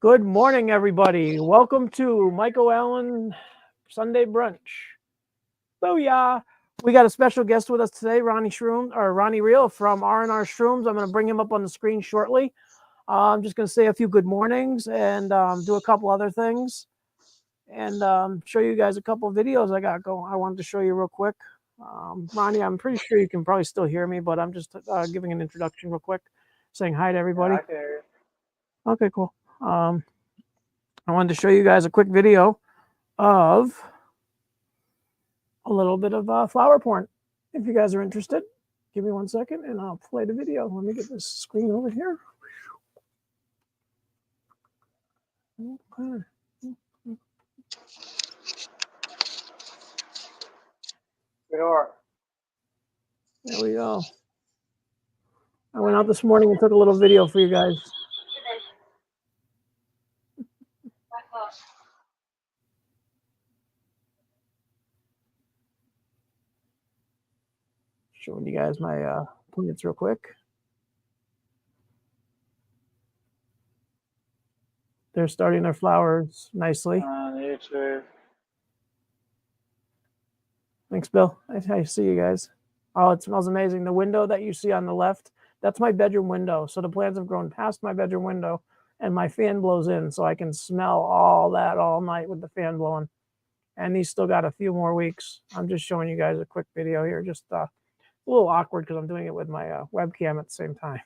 Good morning, everybody. Welcome to MycoAlan Sunday Brunch. Booyah! We got a special guest with us today, Ronnie Reel from R&R Shrooms. I'm going to bring him up on the screen shortly. I'm just going to say a few good mornings and do a couple other things and show you guys a couple of videos I got going. I wanted to show you real quick. Ronnie, I'm pretty sure you can probably still hear me, but I'm just giving an introduction real quick, saying hi to everybody. Yeah, I can hear you. Okay, cool. I wanted to show you guys a quick video of a little bit of flower porn. If you guys are interested, give me 1 second and I'll play the video. Let me get this screen over here. Okay. There we go. I went out this morning and took a little video for you guys. Showing you guys my plants real quick. They're starting their flowers nicely. On YouTube. Thanks, Bill. I see you guys. Oh, it smells amazing. The window that you see on the left, that's my bedroom window. So the plants have grown past my bedroom window and my fan blows in so I can smell all that all night with the fan blowing. And these still got a few more weeks. I'm just showing you guys a quick video here. Just a little awkward because I'm doing it with my webcam at the same time.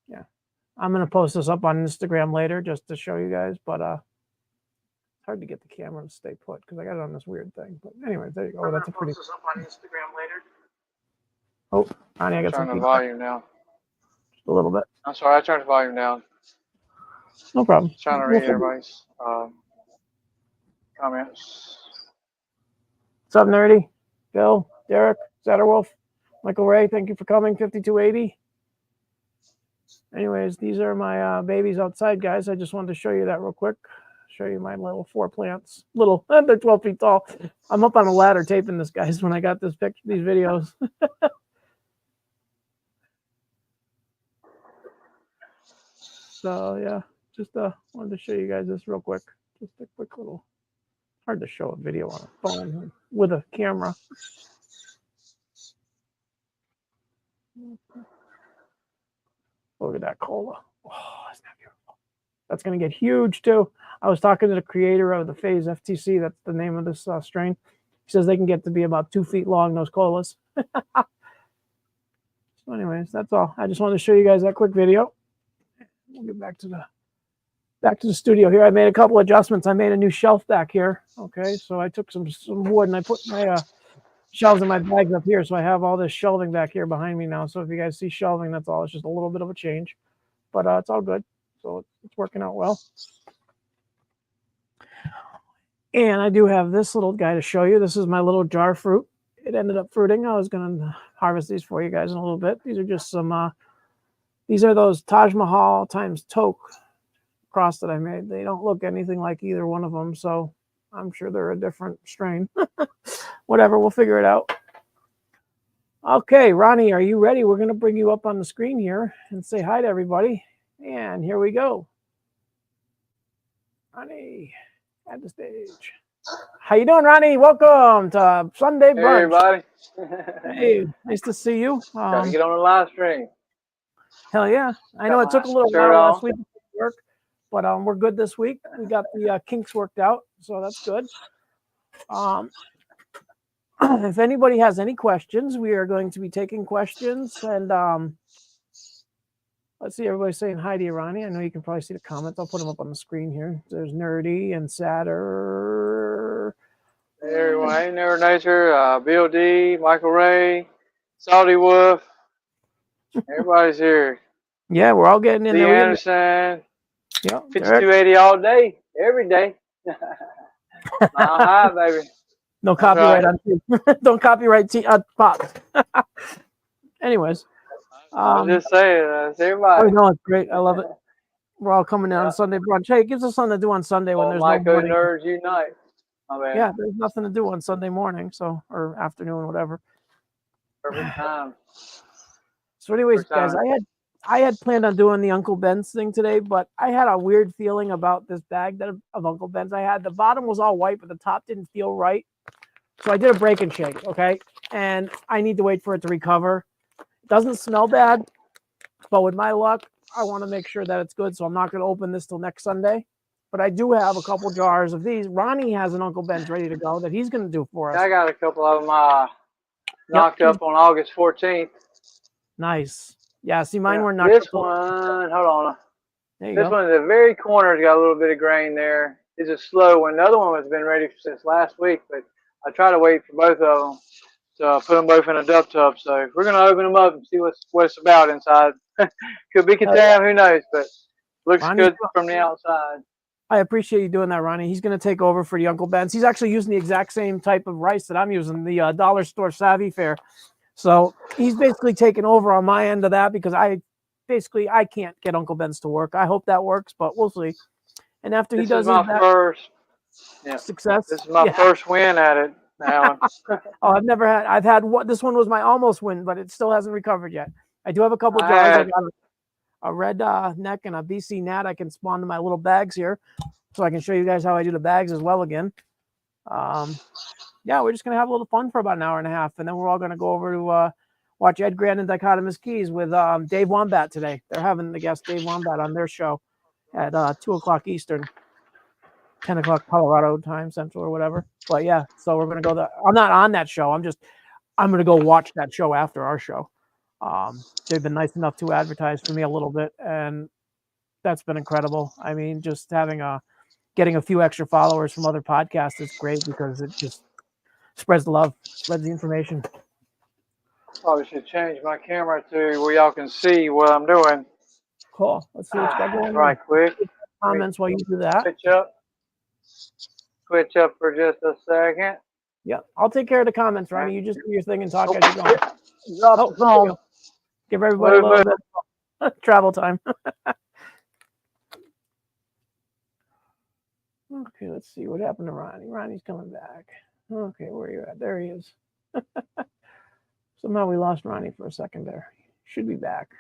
Yeah. I'm going to post this up on Instagram later just to show you guys, but it's hard to get the camera to stay put because I got it on this weird thing. But anyway, there you go. That's a pretty. Post this up on Instagram later. Oh, Ronnie, I got some Turn the volume down. Just a little bit. I'm sorry, I turned the volume down. No problem. Trying to read everybody's comments. What's up, Nerdy? Bill, Derek, Zetterwolf, Michael Ray, thank you for coming. 5280. Anyways, these are my babies outside, guys. I just wanted to show you that real quick. Show you my little 4 plants. Little, they're 12 feet tall. I'm up on a ladder taping this, guys, when I got this picture, these videos. So yeah, just wanted to show you guys this real quick. Just a quick little. Hard to show a video on a phone with a camera. Look at that cola. Oh, isn't that beautiful? That's going to get huge too. I was talking to the creator of the Phase FTC. That's the name of this strain. He says they can get to be about 2 feet long, those colas. So anyways, that's all. I just wanted to show you guys that quick video. We'll get back to the studio here. I made a couple adjustments. I made a new shelf back here. Okay, so I took some wood and I put my shelves in my bags up here. So I have all this shelving back here behind me now. So if you guys see shelving, that's all. It's just a little bit of a change, but it's all good. So it's working out well. And I do have this little guy to show you. This is my little jar fruit. It ended up fruiting. I was going to harvest these for you guys in a little bit. These are just some, these are those Taj Mahal times Toke cross that I made. They don't look anything like either one of them. So I'm sure they're a different strain. Whatever, we'll figure it out. Okay, Ronnie, are you ready? We're going to bring you up on the screen here and say hi to everybody. And here we go. Ronnie, at the stage. How you doing, Ronnie? Welcome to Sunday Brunch. Hey, everybody. Hey, nice to see you. Trying to get on the live stream. Hell yeah. I know it took a little while last week to work, but we're good this week. We got the kinks worked out, so that's good. If anybody has any questions, we are going to be taking questions. And let's see, everybody's saying hi to you, Ronnie. I know you can probably see the comments. I'll put them up on the screen here. There's Nerdy and Satter. Hey, everyone. Hey, Never Nature, Bill D, Michael Ray, Salty Wolf. Everybody's here. Yeah, we're all getting in Lee there. Anderson. Yeah, 5280 all day, every day. Hi, baby. No copyright on don't copyright pops. Anyways, I'm just saying, that's everybody. Oh no, it's great. I love it. We're all coming down on Sunday brunch. Hey, it gives us something to do on Sunday when there's no morning. Nerds unite. Yeah, there's nothing to do on Sunday morning, so or afternoon, whatever. Perfect time. So, anyways, guys, I had planned on doing the Uncle Ben's thing today, but I had a weird feeling about this bag of Uncle Ben's I had. The bottom was all white, but the top didn't feel right. So I did a break and shake, okay? And I need to wait for it to recover. It doesn't smell bad, but with my luck, I want to make sure that it's good. So I'm not going to open this till next Sunday. But I do have a couple jars of these. Ronnie has an Uncle Ben's ready to go that he's going to do for us. I got a couple of them knocked Yep. up on August 14th. Nice. Yeah, see, mine were knocked This up. one, hold on. There you This go. one at the very corner's got a little bit of grain there. It's a slow one. The other one has been ready since last week, but I try to wait for both of them to put them both in a dub tub. So we're gonna open them up and see what it's about inside. Could be contaminated, who knows? But looks Ronnie's good from the outside. I appreciate you doing that, Ronnie. He's going to take over for the Uncle Ben's. He's actually using the exact same type of rice that I'm using, the dollar store Savvy Fare. So he's basically taking over on my end of that because I can't get Uncle Ben's to work. I hope that works, but we'll see. And after he does my first success, this is my first win at it, Alan. Oh, I've had what this one was my almost win, but it still hasn't recovered yet. I do have a couple jars. I got a red neck and a BC Nat I can spawn to my little bags here, so I can show you guys how I do the bags as well again. Yeah, we're just gonna have a little fun for about an hour and a half, and then we're all gonna go over to watch Ed Grant and Dichotomous Keys with Dave Wombat today. They're having the guest Dave Wombat on their show at 2:00 Eastern, 10:00 Colorado time Central or whatever. But yeah, so we're gonna go there. I'm not on that show. I'm gonna go watch that show after our show. They've been nice enough to advertise for me a little bit, and that's been incredible. I mean, just getting a few extra followers from other podcasts is great because it just spreads the love, spreads the information. Probably should change my camera to where y'all can see what I'm doing. Cool. Let's see what you got going on. Right quick. Comments while you do that. Switch up for just a second. Yeah, I'll take care of the comments, Ronnie. You just do your thing and talk as you go. Drop the phone. Give everybody a little bit of travel time. Okay, let's see what happened to Ronnie. Ronnie's coming back. Okay, where are you at? There he is. Somehow we lost Ronnie for a second there. Should be back.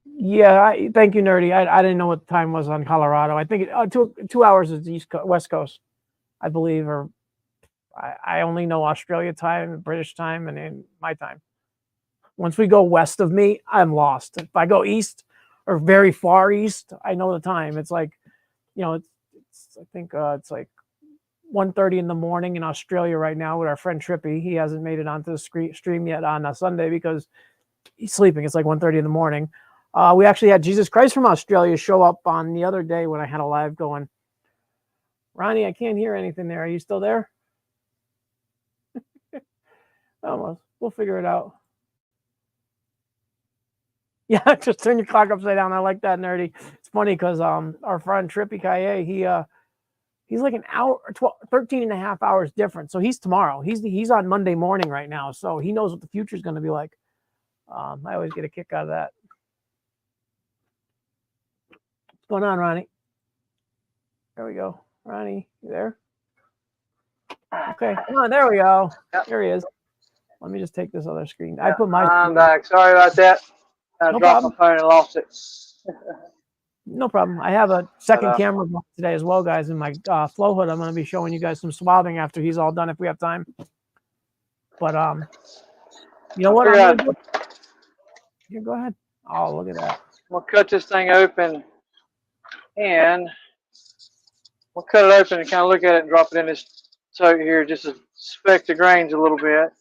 Yeah, thank you, Nerdy. I didn't know what the time was on Colorado. I think 2 hours is the West Coast, I believe, or I only know Australia time, British time, and in my time. Once we go west of me, I'm lost. If I go east or very far east, I know the time. It's like, I think it's like 1:30 in the morning in Australia right now with our friend Trippy. He hasn't made it onto the stream yet on a Sunday because he's sleeping. It's like 1:30 in the morning. We actually had Jesus Christ from Australia show up on the other day when I had a live going. Ronnie, I can't hear anything there. Are you still there? Almost. We'll figure it out. Yeah, just turn your clock upside down. I like that, Nerdy. It's funny because our friend Trippy Kaye, he's like an hour, 13 and a half hours different. So he's tomorrow. He's on Monday morning right now. So he knows what the future is going to be like. I always get a kick out of that. What's going on, Ronnie? There we go. Ronnie, you there? Okay. Come on, there we go. Yep. There he is. Let me just take this other screen. Yeah, I put my. I'm back. Sorry about that. I dropped my phone and lost it. No problem. I have a second camera today as well, guys, in my flow hood. I'm going to be showing you guys some swabbing after he's all done if we have time. But you know what? I'm going to do? Here, go ahead. Oh, look at that. We'll cut this thing open and we'll cut it open and kind of look at it and drop it in this tote here just to inspect the grains a little bit.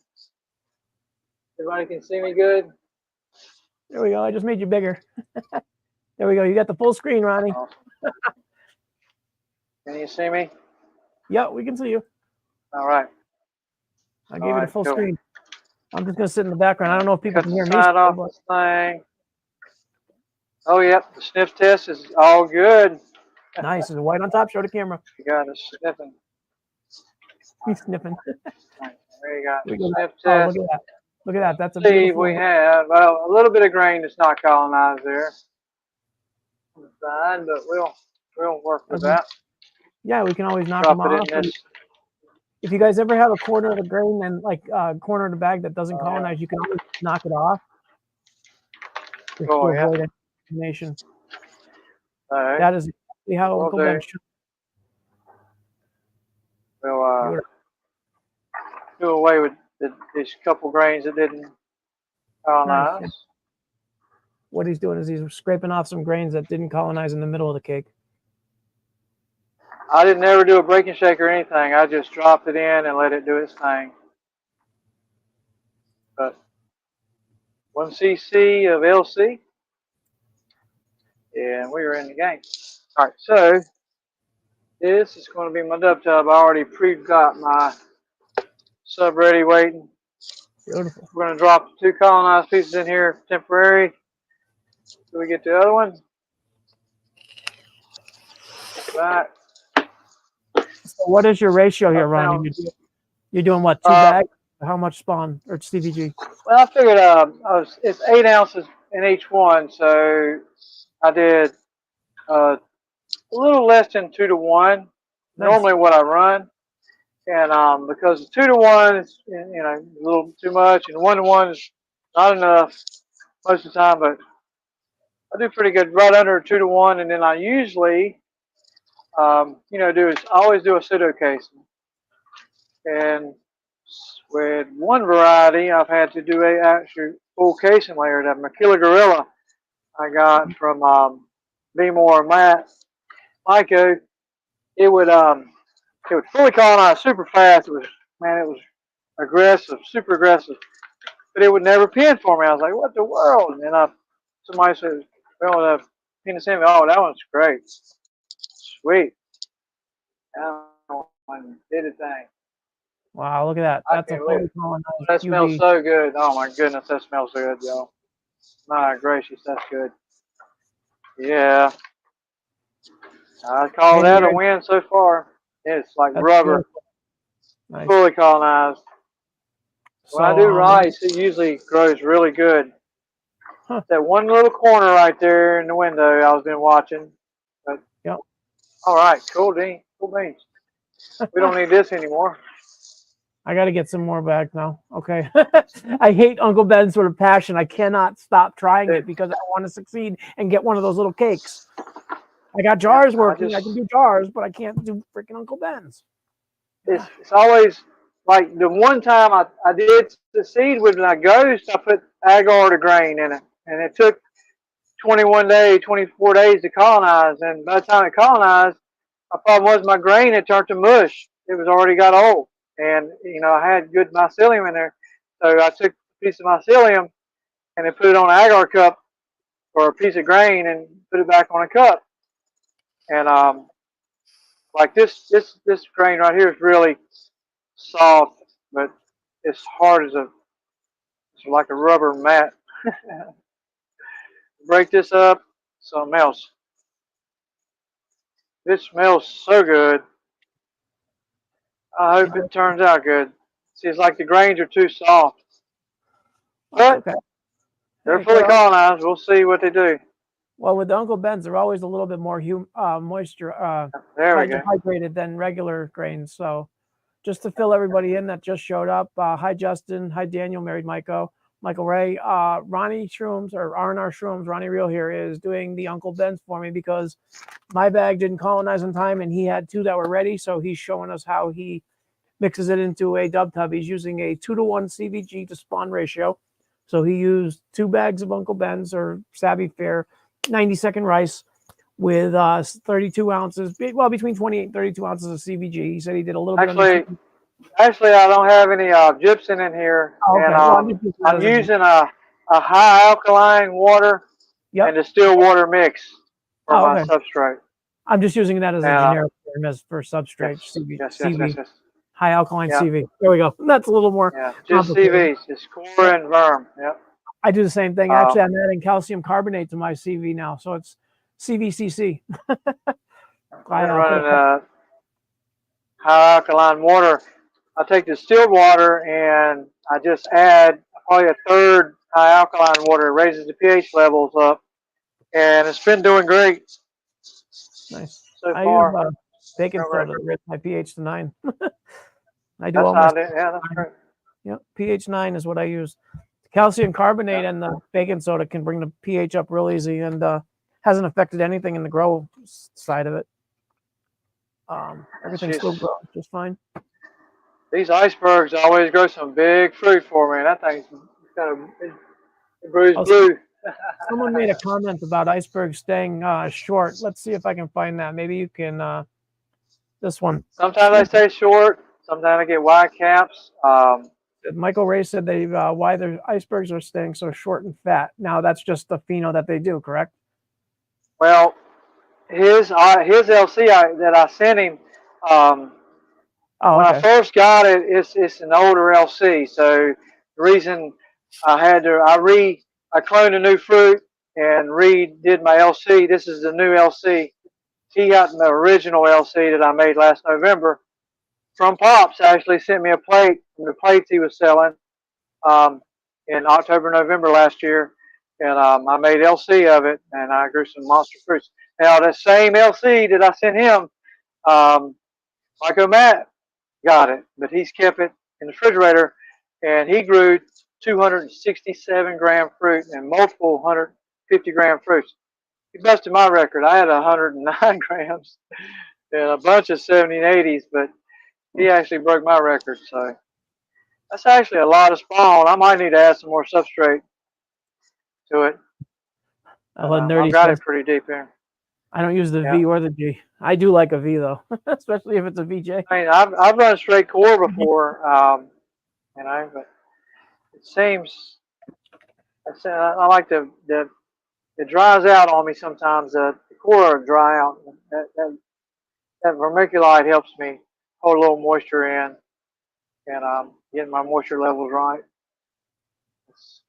Everybody can see me good? There we go. I just made you bigger. There we go. You got the full screen, Ronnie. Can you see me? Yeah, we can see you. All right. I gave it a full screen. I'm just going to sit in the background. I don't know if people can hear me. Off this thing. Oh, yep. The sniff test is all good. Nice. Is it white on top? Show the camera. You got us sniffing. He's sniffing. There you go. Sniff test. Look at that. Look at that. That's a beautiful we have a little bit of grain that's not colonized there. Fine, but we'll work with that. Yeah, we can always knock them off. if you guys ever have a quarter of the grain and like corner of the bag that doesn't colonize, you can always knock it off just to avoid any contamination. All right. That is exactly how Uncle Ben should. We'll do away with these couple grains that didn't colonize. Nice. What he's doing is he's scraping off some grains that didn't colonize in the middle of the cake. I didn't ever do a break and shake or anything. I just dropped it in and let it do its thing. But 1 cc of LC, and we were in the game. All right, so this is going to be my dub tub. I already pre-got my sub ready waiting. Beautiful. We're going to drop 2 colonized pieces in here temporary till we get the other one. Back. So what is your ratio here, Ronnie? You're doing what, 2 bags? How much spawn or CVG? Well, I figured it's 8 ounces in each one, so I did a little less than 2 to 1. Nice. Normally, what I run, and because 2 to 1 is a little too much, and 1 to 1 is not enough most of the time, but I do pretty good right under 2 to 1, and then I usually I always do a pseudo casing. And with one variety, I've had to do a actual full casing layer. That Maquila Gorilla I got from B-More Matt Myco. It would fully colonize super fast. It was aggressive, super aggressive, but it would never pin for me. I was like, what the world? And then somebody said, well, pin the same. Oh, that one's great, sweet. That one did a thing. Wow, look at that. That's a fully colonized. That smells so good. Oh my goodness, that smells so good, y'all. My gracious, that's good. Yeah. I call that a win so far. It's like rubber. Nice. Fully colonized. When I do rice, it usually grows really good. Huh. That one little corner right there in the window I was been watching. But, yep. All right, cool beans. We don't need this anymore. I got to get some more back now. Okay. I hate Uncle Ben's sort of passion. I cannot stop trying it because I want to succeed and get one of those little cakes. I got jars working. I can do jars, but I can't do freaking Uncle Ben's. It's always like the one time I did succeed with my ghost, I put agar to grain in it. And it took 21 days, 24 days to colonize. And by the time it colonized, my problem was my grain had turned to mush. It was already got old. And, I had good mycelium in there. So I took a piece of mycelium and then put it on an agar cup or a piece of grain and put it back on a cup. And like this grain right here is really soft, but it's hard as it's like a rubber mat. Break this up, something else. This smells so good. I hope it turns out good. See, it's like the grains are too soft. But they're fully colonized. We'll see what they do. Well, with the Uncle Ben's, they're always a little bit more moisture hydrated than regular grains. So just to fill everybody in that just showed up, hi, Justin. Hi, Daniel, married Michael Ray. Ronnie Shrooms, or R&R Shrooms, Ronnie Real here, is doing the Uncle Ben's for me because my bag didn't colonize in time and he had 2 that were ready. So he's showing us how he mixes it into a dub tub. He's using a 2 to 1 CVG to spawn ratio. So he used 2 bags of Uncle Ben's or Savvy Fair 90-second rice with 32 ounces, well, between 28 and 32 ounces of CVG. He said he did a little bit. Actually, I don't have any gypsum in here. Oh, okay. And I'm using a high alkaline water and distilled water mix for my substrate. I'm just using that as a generic term for substrate. CV. High alkaline CV. There we go. That's a little more. Yeah, just CVs, just core and verm. Yep. I do the same thing. Actually, I'm adding calcium carbonate to my CV now, so it's CVCC. I'm running high alkaline water. I take distilled water and I just add probably a third high alkaline water. It raises the pH levels up, and it's been doing great. Nice. So far. I use baking soda to raise my pH to 9. I do That's all how my I did. Yeah, that's great. Yep, pH 9 is what I use. Calcium carbonate and the baking soda can bring the pH up real easy, and hasn't affected anything in the grow side of it. Everything's still growing just fine. These icebergs always grow some big fruit for me. That thing's kind of bruised blue. Someone made a comment about icebergs staying short. Let's see if I can find that. Maybe you can. This one. Sometimes they stay short. Sometimes I get wide caps. Michael Ray said they why their icebergs are staying so short and fat. Now that's just the pheno that they do, correct? Well, his LC that I sent him. When I first got it, it's an older LC. So the reason I cloned a new fruit and redid my LC. This is the new LC. He got the original LC that I made last November from Pops. Actually sent me a plate from the plates he was selling in October, November last year, and I made LC of it, and I grew some monster fruits. Now that same LC that I sent him, MycoAlan got it, but he's kept it in the refrigerator, and he grew 267 gram fruit and multiple 150 gram fruits. He busted my record. I had 109 grams and a bunch of 70s and 80s, but he actually broke my record. So that's actually a lot of spawn. I might need to add some more substrate to it. I've got it pretty deep here. I don't use the V or the G. I do like a V though, especially if it's a VJ. I mean, I've run straight core before, you know, but it seems I like it dries out on me sometimes. The core will dry out. That vermiculite helps me hold a little moisture in, and getting my moisture levels right. It's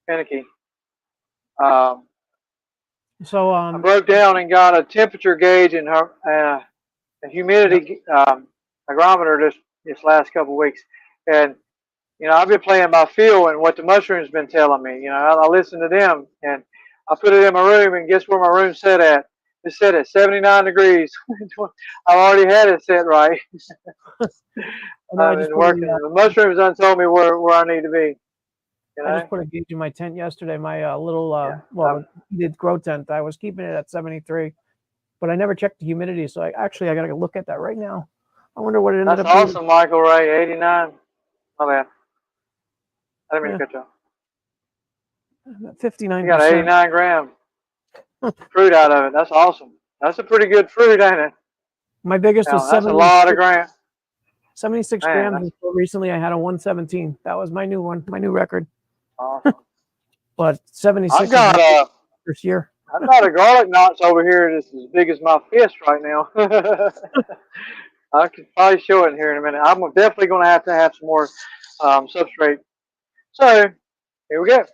finicky. So I broke down and got a temperature gauge and a humidity hygrometer this last couple of weeks, and you know I've been playing by feel and what the mushrooms been telling me. You know I listen to them, and I put it in my room, and guess where my room's set at? It's set at 79 degrees. I've already had it set right. I've been working. The mushrooms done told me where I need to be. You know? I just put a gauge in my tent yesterday. My little heated grow tent. I was keeping it at 73, but I never checked the humidity. So I got to look at that right now. I wonder what it ended up being. That's awesome, Michael Ray. 89. Oh man, I didn't mean to cut you off. 59%. You got 89 gram fruit out of it. That's awesome. That's a pretty good fruit, ain't it? My biggest was 70. That's a lot of grams. 76 grams. Until recently, I had a 117. That was my new one, my new record. Awesome. But 76. I've got first year. I've got a garlic knots over here that's as big as my fist right now. I could probably show it in here in a minute. I'm definitely going to have some more substrate. So here we go.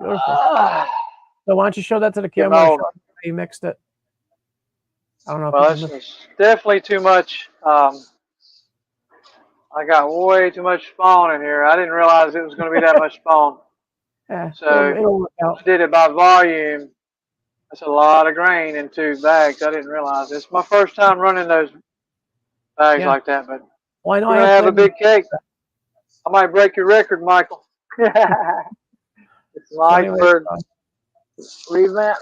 So why don't you show that to the camera? Show how you mixed it. I don't know. Well, it's definitely too much. I got way too much spawn in here. I didn't realize it was going to be that much spawn. Yeah, so it'll work out. I did it by volume. That's a lot of grain in 2 bags. I didn't realize it's my first time running those bags like that. But I know I have a big cake. I might break your record, Michael. It's an iceberg. Leave that.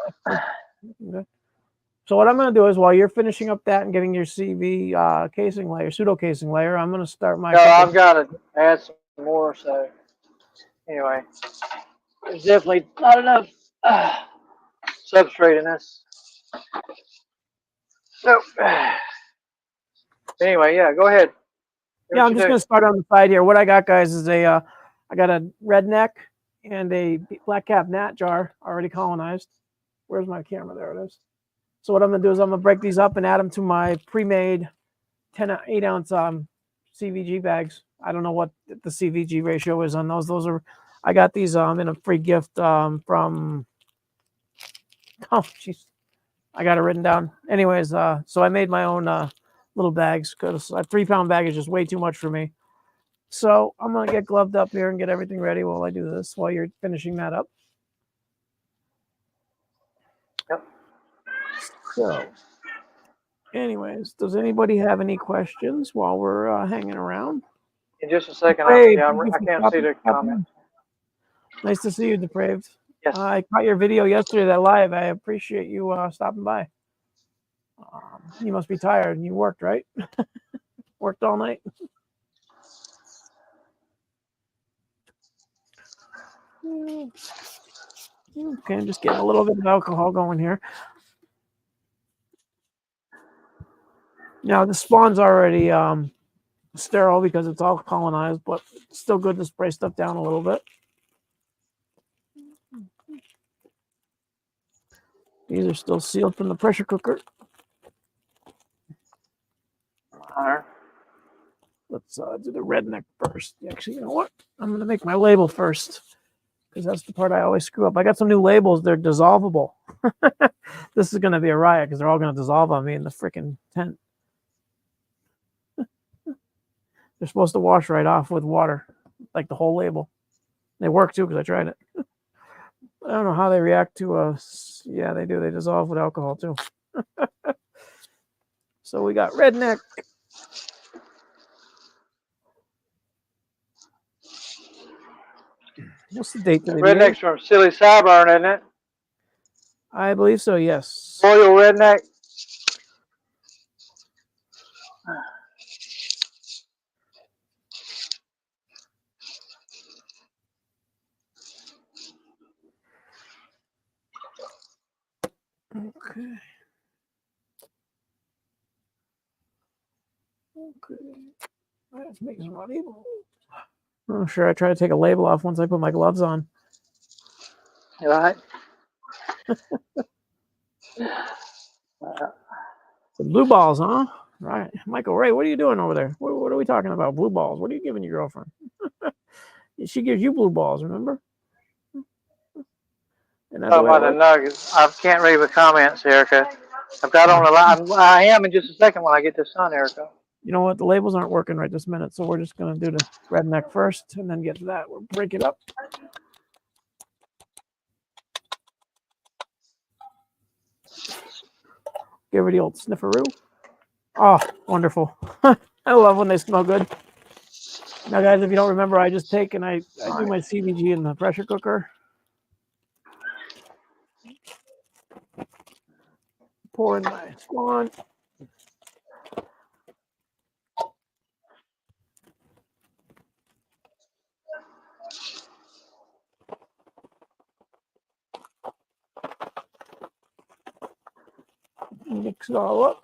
So what I'm going to do is while you're finishing up that and getting your CV casing layer, pseudo casing layer, I'm going to start my. No, I've got to add some more. So anyway, there's definitely not enough substrate in this. So anyway, yeah, go ahead. Yeah, I'm just going to start on the side here. What I got, guys, is I got a redneck and a black cap gnat jar already colonized. Where's my camera? There it is. So what I'm going to do is I'm going to break these up and add them to my pre-made 8-ounce CVG bags. I don't know what the CVG ratio is on those. Those are, I got these in a free gift from, oh, jeez, I got it written down. Anyways, so I made my own little bags because a 3-pound bag is just way too much for me. So I'm going to get gloved up here and get everything ready while I do this, while you're finishing that up. Yep. So Anyways, does anybody have any questions while we're hanging around? In just a second, Depraved, yeah, thank you I for can't see the stopping comment. in. Nice to see you, Depraved. Yes. I caught your video yesterday, that live. I appreciate you stopping by. You must be tired, and you worked, right? Worked all night. Okay, I'm just getting a little bit of alcohol going here. Now the spawn's already sterile because it's all colonized, but it's still good to spray stuff down a little bit. These are still sealed from the pressure cooker. Let's do the redneck first. Actually, you know what? I'm going to make my label first because that's the part I always screw up. I got some new labels. They're dissolvable. This is going to be a riot because they're all going to dissolve on me in the freaking tent. They're supposed to wash right off with water, like the whole label. They work too because I tried it. I don't know how they react to yeah, they do. They dissolve with alcohol too. So we got redneck. What's the date today? Redneck's from Silly Sideburn, isn't it? I believe so, yes. Royal Redneck. Okay. Okay. Let's make some label. Oh, sure. I try to take a label off once I put my gloves on. You all right? Some blue balls, huh? Right. Michael Ray, what are you doing over there? What are we talking about? Blue balls. What are you giving your girlfriend? She gives you blue balls, remember? And that's Talking about the nuggets. I can't read the comments, Erica. I've got on the line. I am in just a second when I get this on, Erica. You know what? The labels aren't working right this minute, so we're just going to do the redneck first and then get to that. We'll break it up. Give her the old snifferoo. Oh, wonderful. I love when they smell good. Now, guys, if you don't remember, I just take and I do my CBG in the pressure cooker. Pour in my spawn. Mix it all up.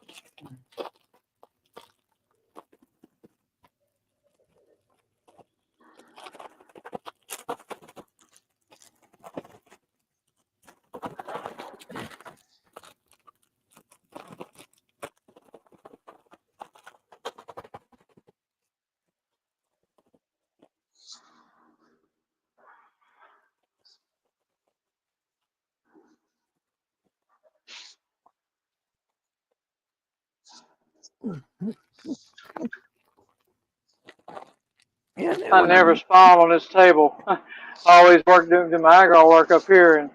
I never spawn on this table. I always work doing my agro work up here and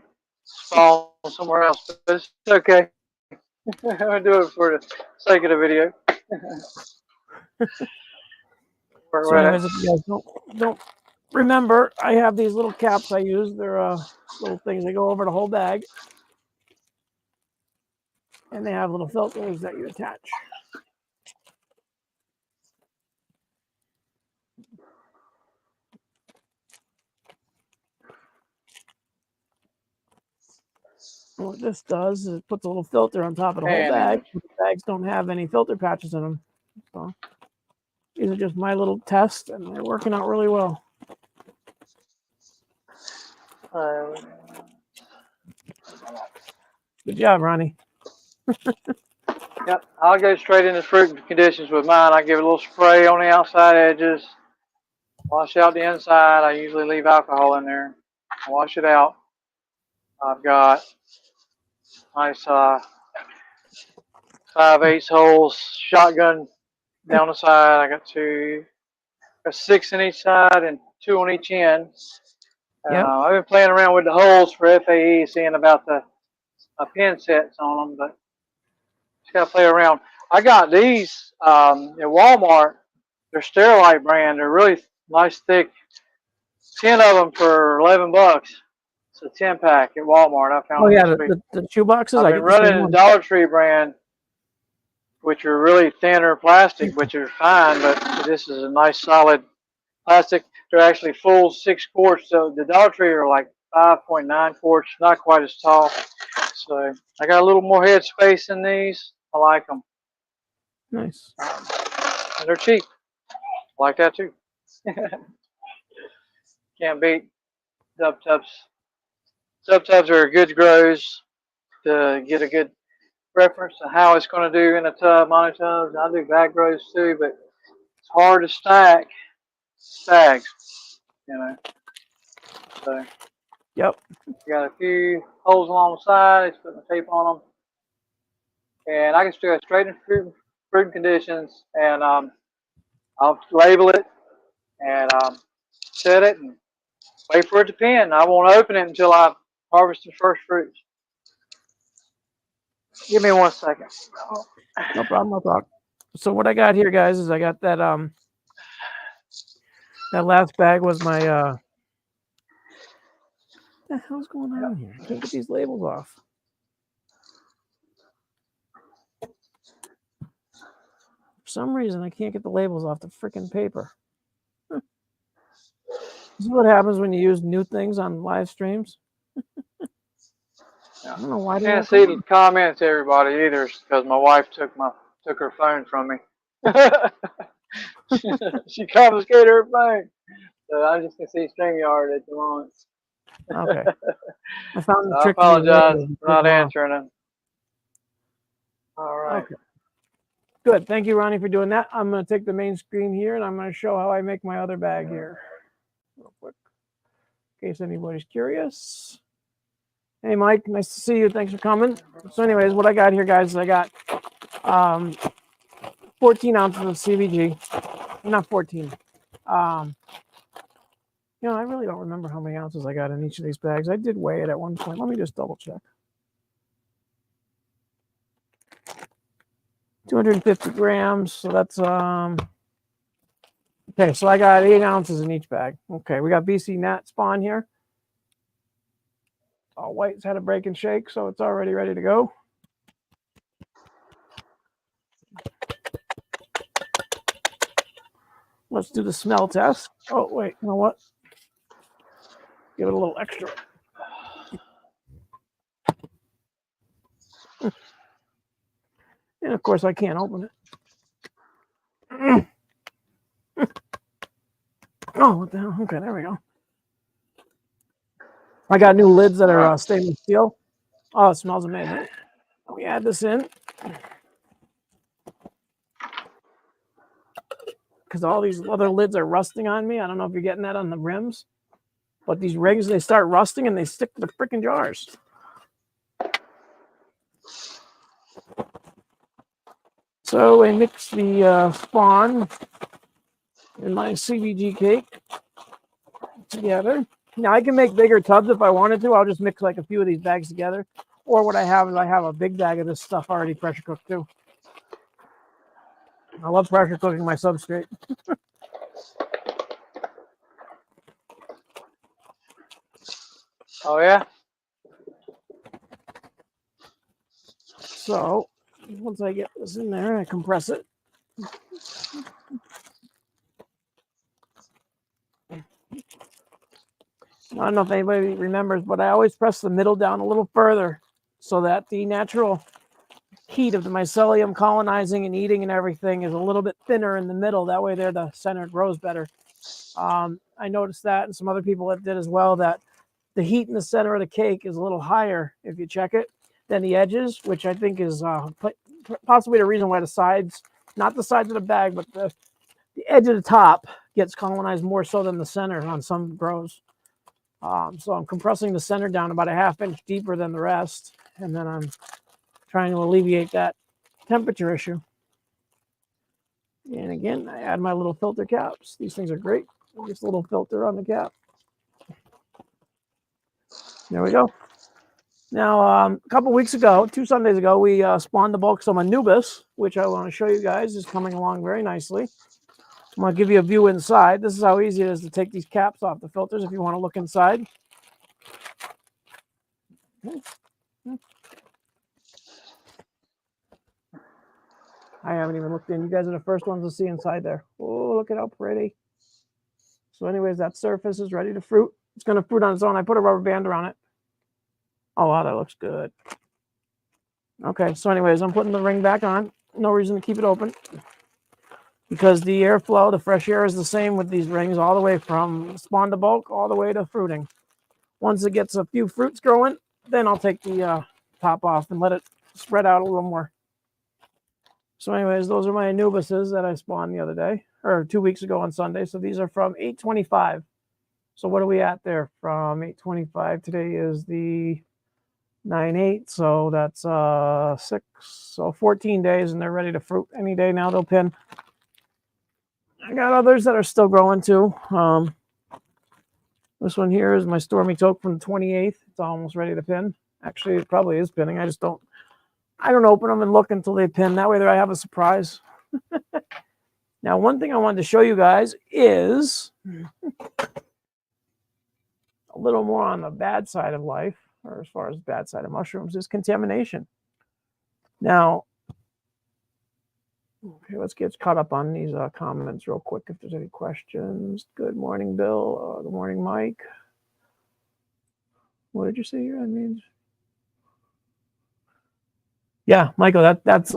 spawn somewhere else. But it's okay. I'll do it for the sake of the video. So anyways, if you guys don't remember, I have these little caps I use. They're little things that go over the whole bag. And they have little filters that you attach. What this does is it puts a little filter on top of the whole bag. The bags don't have any filter patches in them. So these are just my little tests, and they're working out really well. Good job, Ronnie. Yep, I'll go straight into fruit conditions with mine. I give it a little spray on the outside edges, wash out the inside. I usually leave alcohol in there. Wash it out. I've got nice 5/8 holes shotgun down the side. I got got 6 in each side and 2 on each end. I've been playing around with the holes for FAE, seeing about the pin sets on them, but just gotta play around. I got these at Walmart. They're Sterilite brand. They're really nice, thick. 10 of them for $11. It's a 10 pack at Walmart. I Oh found them yeah, this week. the chew boxes. I've I been get the same running the one. Dollar Tree brand, which are really thinner plastic, which are fine, but this is a nice solid plastic. They're actually full 6 quarts. So the Dollar Tree are like 5.9 quarts, not quite as tall. So I got a little more head space in these. I like them. Nice. And they're cheap. I like that too. Can't beat dub tubs. Dub tubs are good grows to get a good reference to how it's going to do in a tub, monotubs. I do bag grows too, but it's hard to stack stags, you know. So Yep. got a few holes along the side. Just putting the tape on them, and I can just do it straight in fruit conditions, and I'll label it and set it and wait for it to pin. I won't open it until I harvest the first fruits. Give me 1 second. No problem. No problem. So what I got here, guys, is I got that that last bag was my what the hell's going on here? I can't get these labels off. For some reason, I can't get the labels off the freaking paper. This is what happens when you use new things on live streams. I don't know why I they can't won't see come the on. comments, everybody, either, because my wife took her phone from me. She confiscated her phone, so I just can see StreamYard at the moment. Okay. I found the I trick to these apologize labels. for not answering them. All right. Okay. Good. Thank you, Ronnie, for doing that. I'm going to take the main screen here, and I'm going to show how I make my other bag here real quick, in case anybody's curious. Hey, Mike. Nice to see you. Thanks for coming. So anyways, what I got here, guys, is I got 14 ounces of CBG. Not 14. You know, I really don't remember how many ounces I got in each of these bags. I did weigh it at one point. Let me just double check. 250 grams. So that's okay. So I got 8 ounces in each bag. Okay, we got BC Nat spawn here. All white's had a break and shake, so it's already ready to go. Let's do the smell test. Oh wait, you know what? Give it a little extra. And of course, I can't open it. Oh, what the hell? Okay, there we go. I got new lids that are stainless steel. Oh, it smells amazing. Let me add this in. Because all these other lids are rusting on me. I don't know if you're getting that on the rims. But these rings, they start rusting and they stick to the freaking jars. So I mix the spawn and my CBG cake together. Now I can make bigger tubs if I wanted to. I'll just mix like a few of these bags together. Or what I have is I have a big bag of this stuff already pressure cooked too. I love pressure cooking my substrate. Oh yeah. So once I get this in there, I compress it. I don't know if anybody remembers, but I always press the middle down a little further so that the natural heat of the mycelium colonizing and eating and everything is a little bit thinner in the middle. That way there the center grows better. I noticed that, and some other people that did as well, that the heat in the center of the cake is a little higher, if you check it, than the edges, which I think is possibly the reason why the sides, not the sides of the bag, but the edge of the top gets colonized more so than the center on some grows. So I'm compressing the center down about a ½ inch deeper than the rest, and then I'm trying to alleviate that temperature issue. And again, I add my little filter caps. These things are great. Just a little filter on the cap. There we go. Now, a couple weeks ago, 2 Sundays ago, we spawned the bulk some Anubis, which I want to show you guys is coming along very nicely. I'm going to give you a view inside. This is how easy it is to take these caps off the filters if you want to look inside. I haven't even looked in. You guys are the first ones to see inside there. Oh, look at how pretty. So anyways, that surface is ready to fruit. It's going to fruit on its own. I put a rubber band around it. Oh, wow, that looks good. Okay, so anyways, I'm putting the ring back on. No reason to keep it open because the airflow, the fresh air is the same with these rings all the way from spawn to bulk all the way to fruiting. Once it gets a few fruits growing, then I'll take the top off and let it spread out a little more. So anyways, those are my Anubises that I spawned the other day, or 2 weeks ago on Sunday. So these are from 825. So what are we at there from 825? Today is the 9/8, so that's 14 days, and they're ready to fruit any day now. They'll pin. I got others that are still growing too. This one here is my Stormy Toke from the 28th. It's almost ready to pin. Actually, it probably is pinning. I don't open them and look until they pin. That way, I have a surprise. Now, one thing I wanted to show you guys is a little more on the bad side of life, or as far as bad side of mushrooms, is contamination. Now, okay, let's get caught up on these comments real quick if there's any questions. Good morning, Bill. Good morning, Mike. What did you say here? That means, yeah, Michael. That's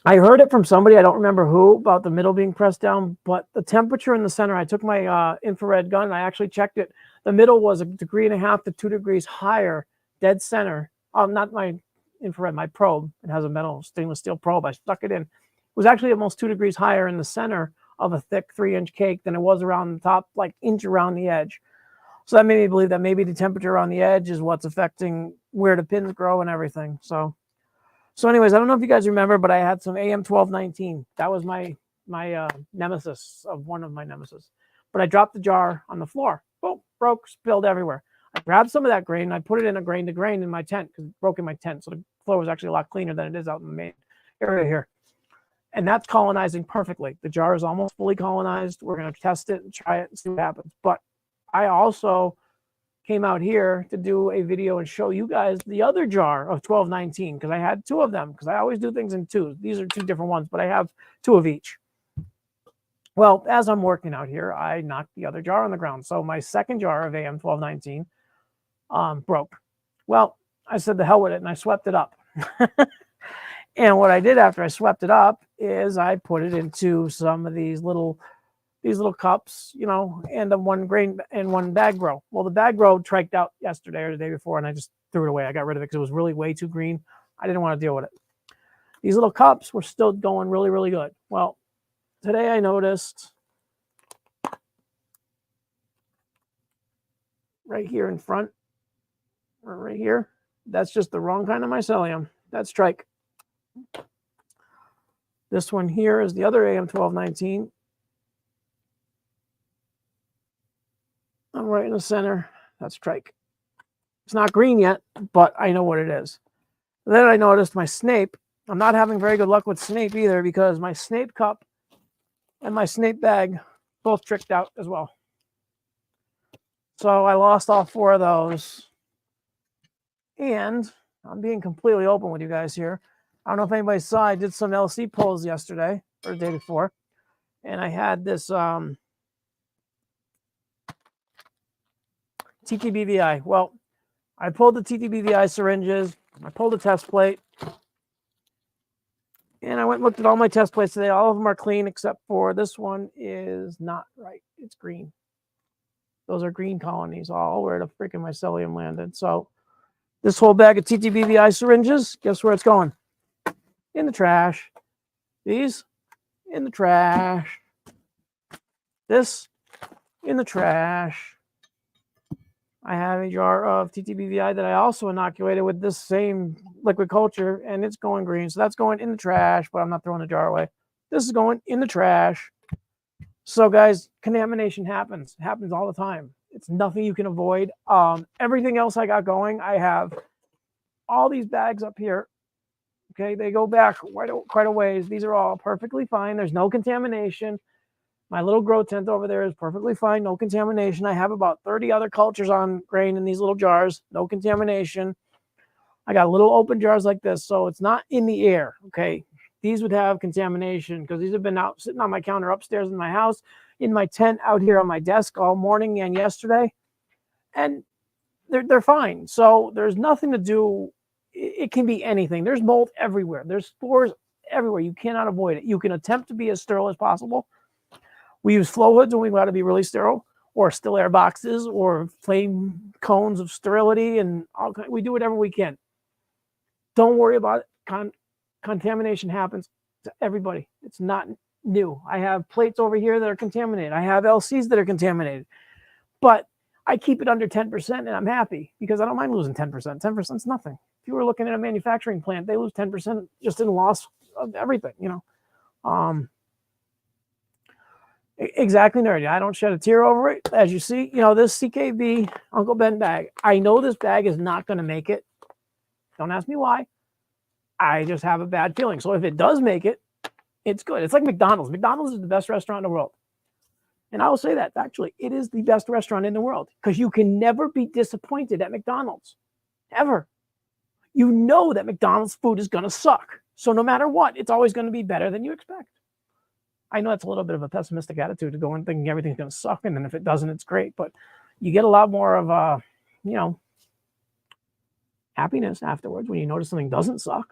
I heard it from somebody, I don't remember who, about the middle being pressed down, but the temperature in the center, I took my infrared gun and I actually checked it. The middle was 1.5 degrees to 2 degrees higher, dead center. Not my infrared, my probe. It has a metal stainless steel probe. I stuck it in. It was actually almost 2 degrees higher in the center of a thick 3-inch cake than it was around the top, like inch around the edge. So that made me believe that maybe the temperature on the edge is what's affecting where the pins grow and everything. So anyways, I don't know if you guys remember, but I had some AM1219. That was my nemesis of one of my nemesis. But I dropped the jar on the floor. Boom, broke, spilled everywhere. I grabbed some of that grain and I put it in a grain to grain in my tent because it broke in my tent. So the floor was actually a lot cleaner than it is out in the main area here. And that's colonizing perfectly. The jar is almost fully colonized. We're going to test it and try it and see what happens. But I also came out here to do a video and show you guys the other jar of 1219 because I had 2 of them because I always do things in 2. These are 2 different ones, but I have 2 of each. Well, as I'm working out here, I knocked the other jar on the ground. So my second jar of AM1219 broke. Well, I said the hell with it and I swept it up. And what I did after I swept it up is I put it into some of these little cups, you know, and one grain and one bag grow. Well, the bag grow triked out yesterday or the day before, and I just threw it away. I got rid of it because it was really way too green. I didn't want to deal with it. These little cups were still going really, really good. Well, today I noticed right here in front, or right here, that's just the wrong kind of mycelium. That's trike. This one here is the other AM1219. I'm right in the center. That's trike. It's not green yet, but I know what it is. Then I noticed my snape. I'm not having very good luck with snape either because my snape cup and my snape bag both tricked out as well. So I lost all 4 of those. And I'm being completely open with you guys here. I don't know if anybody saw, I did some LC pulls yesterday or the day before. And I had this TTBVI. Well, I pulled the TTBVI syringes. I pulled a test plate. And I went and looked at all my test plates today. All of them are clean except for this one is not right. It's green. Those are green colonies, all where the freaking mycelium landed. So this whole bag of TTBVI syringes, guess where it's going? In the trash. These, in the trash. This, in the trash. I have a jar of TTBVI that I also inoculated with this same liquid culture, and it's going green. So that's going in the trash, but I'm not throwing the jar away. This is going in the trash. So, guys, contamination happens. It happens all the time. It's nothing you can avoid. Everything else I got going, I have all these bags up here. Okay, they go back quite a ways. These are all perfectly fine. There's no contamination. My little grow tent over there is perfectly fine, no contamination. I have about 30 other cultures on grain in these little jars, no contamination. I got little open jars like this, so it's not in the air, okay? These would have contamination because these have been out sitting on my counter upstairs in my house, in my tent out here on my desk all morning and yesterday, and they're fine. So there's nothing to do. It can be anything. There's mold everywhere. There's spores everywhere. You cannot avoid it. You can attempt to be as sterile as possible. We use flow hoods when we got to be really sterile, or still air boxes, or flame cones of sterility, and we do whatever we can. Don't worry about it. Contamination happens to everybody. It's not new. I have plates over here that are contaminated. I have LCs that are contaminated, but I keep it under 10% and I'm happy because I don't mind losing 10%. 10% is nothing. If you were looking at a manufacturing plant, they lose 10% just in loss of everything, Exactly, nerdy. I don't shed a tear over it. As you see, this CKB Uncle Ben bag, I know this bag is not going to make it. Don't ask me why. I just have a bad feeling. So if it does make it, it's good. It's like McDonald's. McDonald's is the best restaurant in the world. And I will say that, actually, it is the best restaurant in the world because you can never be disappointed at McDonald's, ever. You know that McDonald's food is going to suck. So no matter what, it's always going to be better than you expect. I know it's a little bit of a pessimistic attitude to go in thinking everything's going to suck, and then if it doesn't, it's great. But you get a lot more of, happiness afterwards when you notice something doesn't suck.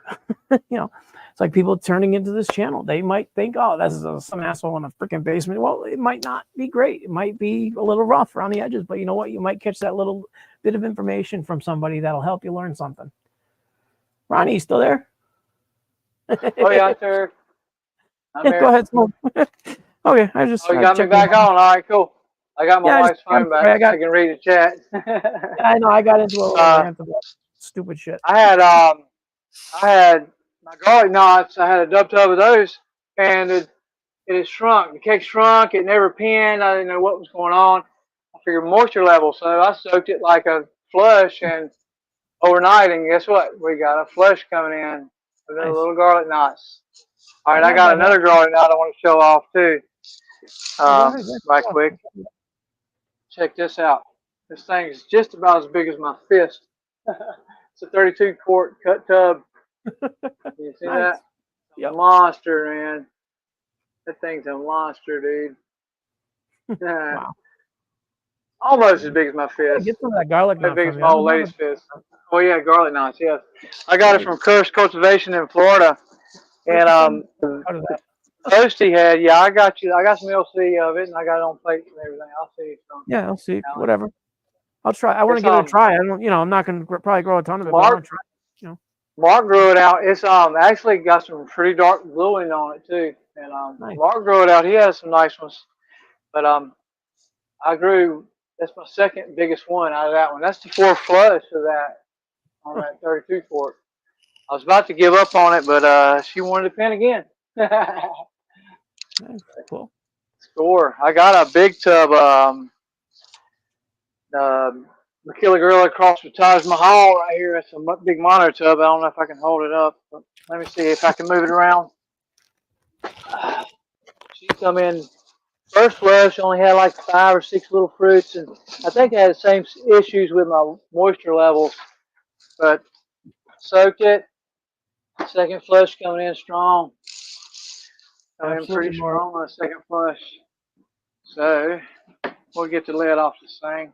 It's like people turning into this channel. They might think, oh, this is some asshole in a freaking basement. Well, it might not be great. It might be a little rough around the edges, but you know what? You might catch that little bit of information from somebody that'll help you learn something. Ronnie, you still there? Oh, yeah, sir. Go ahead, Smoke. Okay, I just. Oh, you got me back on. All right, cool. I got my wife's phone back. I can read the chat. I know. I got into a little rant about stupid shit. I had my garlic knots. I had a dub tub of those, and it had shrunk. The cake shrunk. It never pinned. I didn't know what was going on. I figured moisture level, so I soaked it like a flush and overnight. And guess what? We got a flush coming in with a little garlic knots. All right, I got another garlic knot I want to show off too. Right quick. Check this out. This thing is just about as big as my fist. It's a 32-quart cut tub. You see that? Yep. Monster, man. That thing's a monster, dude. Wow. Almost as big as my fist. Get some of that garlic knot. As big as my old lady's fist. Oh yeah, garlic knots. Yes, I got it from Curse Cultivation in Florida, and Toasty had. Yeah, I got you. I got some LC of it, and I got it on plates and everything. I'll see. Yeah, I'll see. Whatever. I'll try. I want to give it a try. I don't. I'm not going to probably grow a ton of it. But I want to try. Mark grew it out. It's actually got some pretty dark bluing on it too. And nice. Mark grew it out. He has some nice ones. But I grew. That's my second biggest one out of that one. That's the fourth flush of that on that 32 quart. I was about to give up on it, but she wanted to pin again. Nice. Cool. Score. I got a big tub. Makila Gorilla across with Taj Mahal right here. It's a big monitor tub. I don't know if I can hold it up. But let me see if I can move it around. She come in first flush, only had like 5 or 6 little fruits, and I think I had the same issues with my moisture levels. But soaked it. Second flush coming in strong. Coming in pretty strong on the second flush. So we'll get the lid off this thing.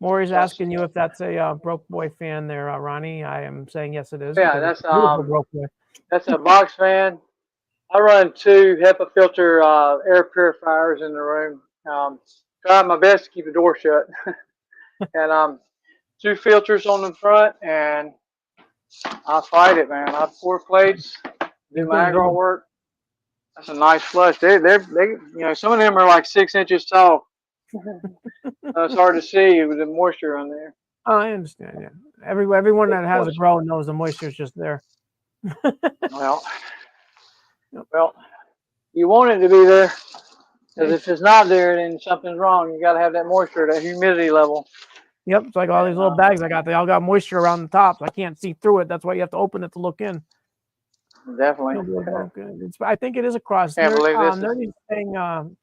Maury's asking you if that's a Broke Boy fan there, Ronnie. I am saying yes, it is. Yeah, that's that's a box fan. I run 2 HEPA filter air purifiers in the room. Try my best to keep the door shut. And 2 filters on the front, and I fight it, man. I pour plates, do my agro work. That's a nice flush. They some of them are like 6 inches tall. It's hard to see with the moisture on there. Oh, I understand. Yeah, everyone that has a grow knows the moisture is just there. Well, you want it to be there. Because if it's not there, then something's wrong. You got to have that moisture, that humidity level. Yep, it's like all these little bags I got. They all got moisture around the tops. I can't see through it. That's why you have to open it to look in. Definitely. I think it is a cross. Can't believe this. Nerdy's saying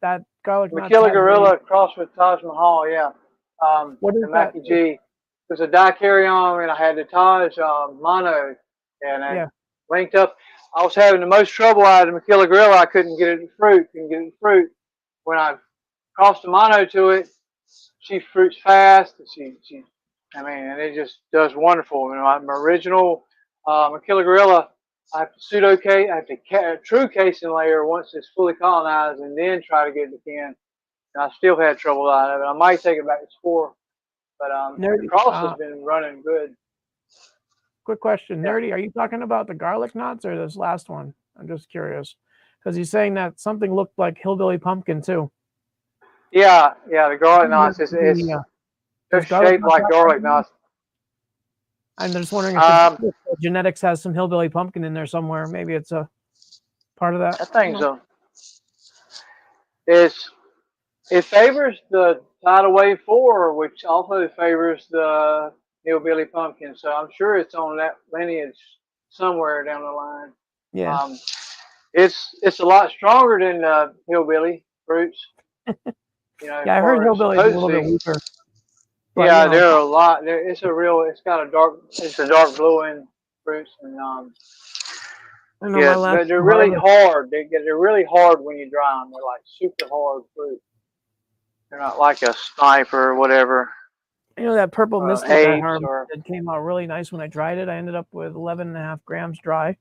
that garlic nut. Makila Gorilla crossed with Taj Mahal, yeah. What is the that? Mackie G. There's a dicaryon, and I had the Taj mono, and I linked up. I was having the most trouble out of the Makila Gorilla. I couldn't get it to fruit. When I crossed the mono to it, she fruits fast. And it just does wonderful. My original Makila Gorilla, I have to true casing layer once it's fully colonized, and then try to get it in. And I still had trouble out of it. I might take it back to spore, but the cross has been running good. Quick question, Nerdy, are you talking about the garlic knots or this last one? I'm just curious, because he's saying that something looked like hillbilly pumpkin too. Yeah, the garlic knots is they're shaped like garlic knots. I'm just wondering if genetics has some hillbilly pumpkin in there somewhere. Maybe it's a part of that. I think so. It favors the tidal wave 4, which also favors the hillbilly pumpkin. So I'm sure it's on that lineage somewhere down the line. Yeah. It's a lot stronger than hillbilly fruits. Yeah, I heard hillbilly is a little bit weaker. But, yeah, there are a lot. It's got a dark glowing fruits, and they're really hard. They're really hard when you dry them. They're like super hard fruit. They're not like a sniper or whatever. You know that purple mystic I harvested, it came out really nice when I dried it. I ended up with 11.5 grams dry.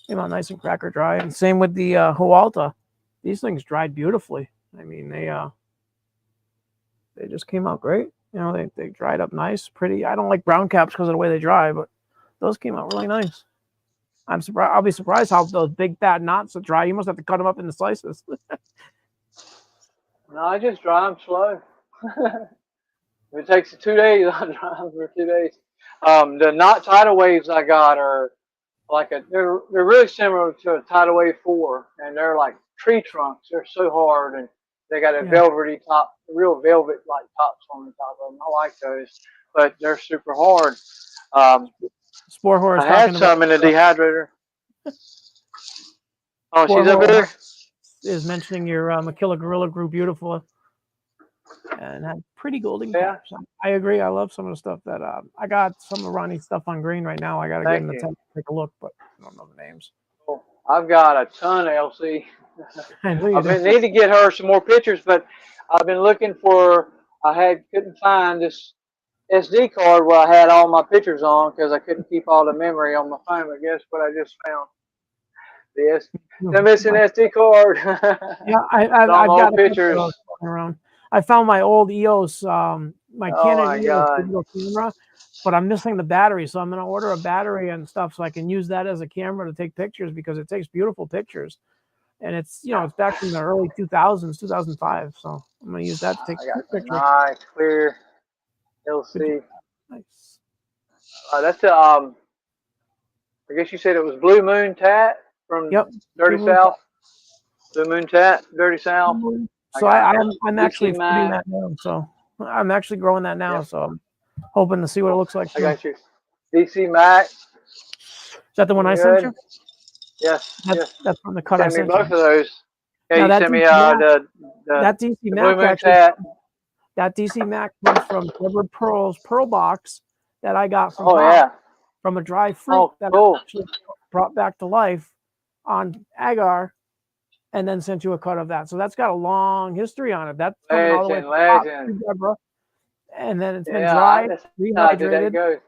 Came out nice and cracker dry. And same with the Hualta. These things dried beautifully. I mean, they just came out great. You know, they dried up nice, pretty. I don't like brown caps because of the way they dry, but those came out really nice. I'm surprised. I'll be surprised how those big fat knots are dry. You must have to cut them up into slices. No, I just dry them slow. If it takes 2 days, I dry them for 2 days. The knot tidal waves I got are like they're really similar to a tidal wave 4, and they're like tree trunks. They're so hard, and they got a velvety top, real velvet like tops on the top of them. I like those, but they're super hard. Spore Horse. I had some in the dehydrator. Oh, she's over there. Is mentioning your Makila Gorilla grew beautiful and had pretty golden caps. I agree. I love some of the stuff that I got some of Ronnie's stuff on green right now. I got to get in the tent to take a look, but I don't know the names. Oh, I've got a ton of LC. I need to get her some more pictures, but I've been looking for. Couldn't find this SD card where I had all my pictures on because I couldn't keep all the memory on my phone. But guess what I just found? The missing SD card. Yeah, I've got pictures around. I found my old EOS, my Canon EOS camera, but I'm missing the battery, so I'm going to order a battery and stuff so I can use that as a camera to take pictures because it takes beautiful pictures, and it's it's back from the early 2000s, 2005. So I'm going to use that to take pictures. Nice clear LC. Nice. That's the I guess you said it was Blue Moon Tat from Dirty South. Blue Moon Tat, Dirty South. So I'm actually putting that now. So I'm actually growing that now. So I'm hoping to see what it looks like. I got you. DC Mac. Is that the one I sent you? Yes. That's from the cut I sent you. Both of those. Yeah, you sent me that DC Mac actually. That DC Mac comes from Edward Pearl's Pearl Box that I got from from a dry fruit that I actually brought back to life on agar, and then sent you a cut of that. So that's got a long history on it. That's coming all the way from Deborah, and then it's been dried, rehydrated.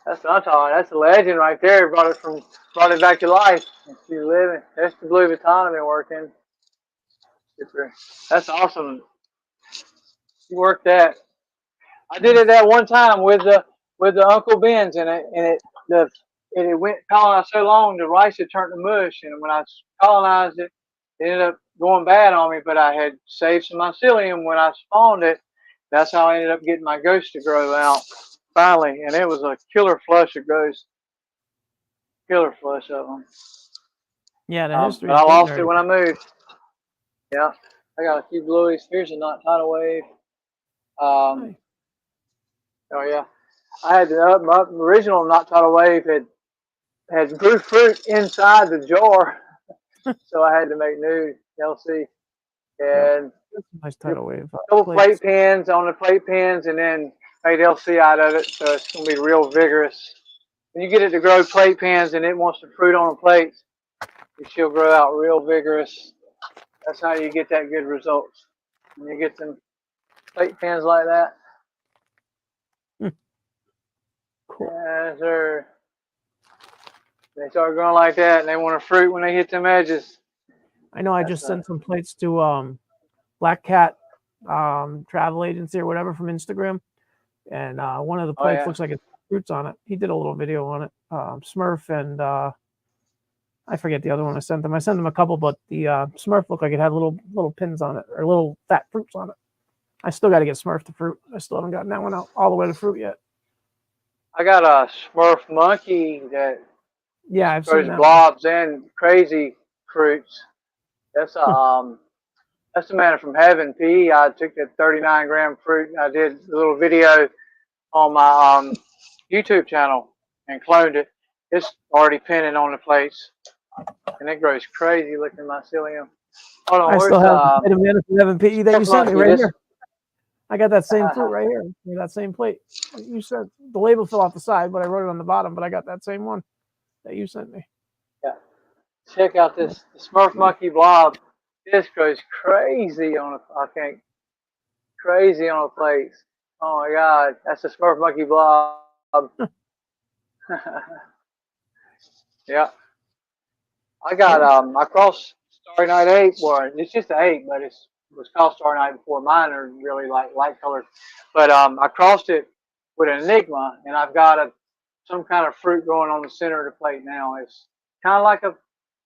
That's what I'm talking. That's a legend right there. Brought it back to life. She's living. That's the Louis Vuitton I've been working. That's awesome. You worked that. I did it that one time with the Uncle Ben's, and it went colonized so long the rice had turned to mush, and when I colonized it, it ended up going bad on me. But I had saved some mycelium when I spawned it. That's how I ended up getting my ghost to grow out finally, and it was a killer flush of ghosts. Killer flush of them. Yeah, the history. But I lost it when I moved. Yeah, I got a few blueies. Here's a not tidal wave. Um, Nice. oh yeah, I had my original not tidal wave had grew fruit inside the jar, so I had to make new LC Yep. and That's a nice a tidal wave couple plate plates. pins on the plate pins, and then made LC out of it, so it's gonna be real vigorous. When you get it to grow plate pins and it wants to fruit on the plates, she'll grow out real vigorous. That's how you get that good results. When you get them plate pins like that. Hmm. Cool. Yes, sir. They start growing like that, and they want to fruit when they hit them edges. I know I That's just sent some plates to Black Cat travel agency or whatever from Instagram, and one of the oh plates yeah. looks like it's fruits on it. He did a little video on it. Smurf and I forget the other one I sent them. I sent them a couple, but the Smurf looked like it had little pins on it or little fat fruits on it. I still got to get Smurf to fruit. I still haven't gotten that one out all the way to fruit yet. I got a Smurf monkey that Yeah, I've seen grows that blobs and crazy fruits. That's one. that's the man from heaven. P. I took that 39-gram fruit. I did a little video on my YouTube channel and cloned it. It's already pinning on the plates, and it grows crazy looking mycelium. Hold on, I where's still have item Dennis 11 PE that you Smurf sent me monkey? right This. here. I got that same fruit right here, that same plate. You said the label fell off the side, but I wrote it on the bottom. But I got that same one that you sent me. Yeah. Check out this Smurf monkey blob. This grows crazy on crazy on the plates. Oh my God, that's a Smurf monkey blob. Yeah, I got I crossed Starry Night 8. Well, it's just an 8, but it was called Starry Night before. Mine are really like light colored, but I crossed it with an Enigma, and I've got some kind of fruit growing on the center of the plate now. It's kind of like a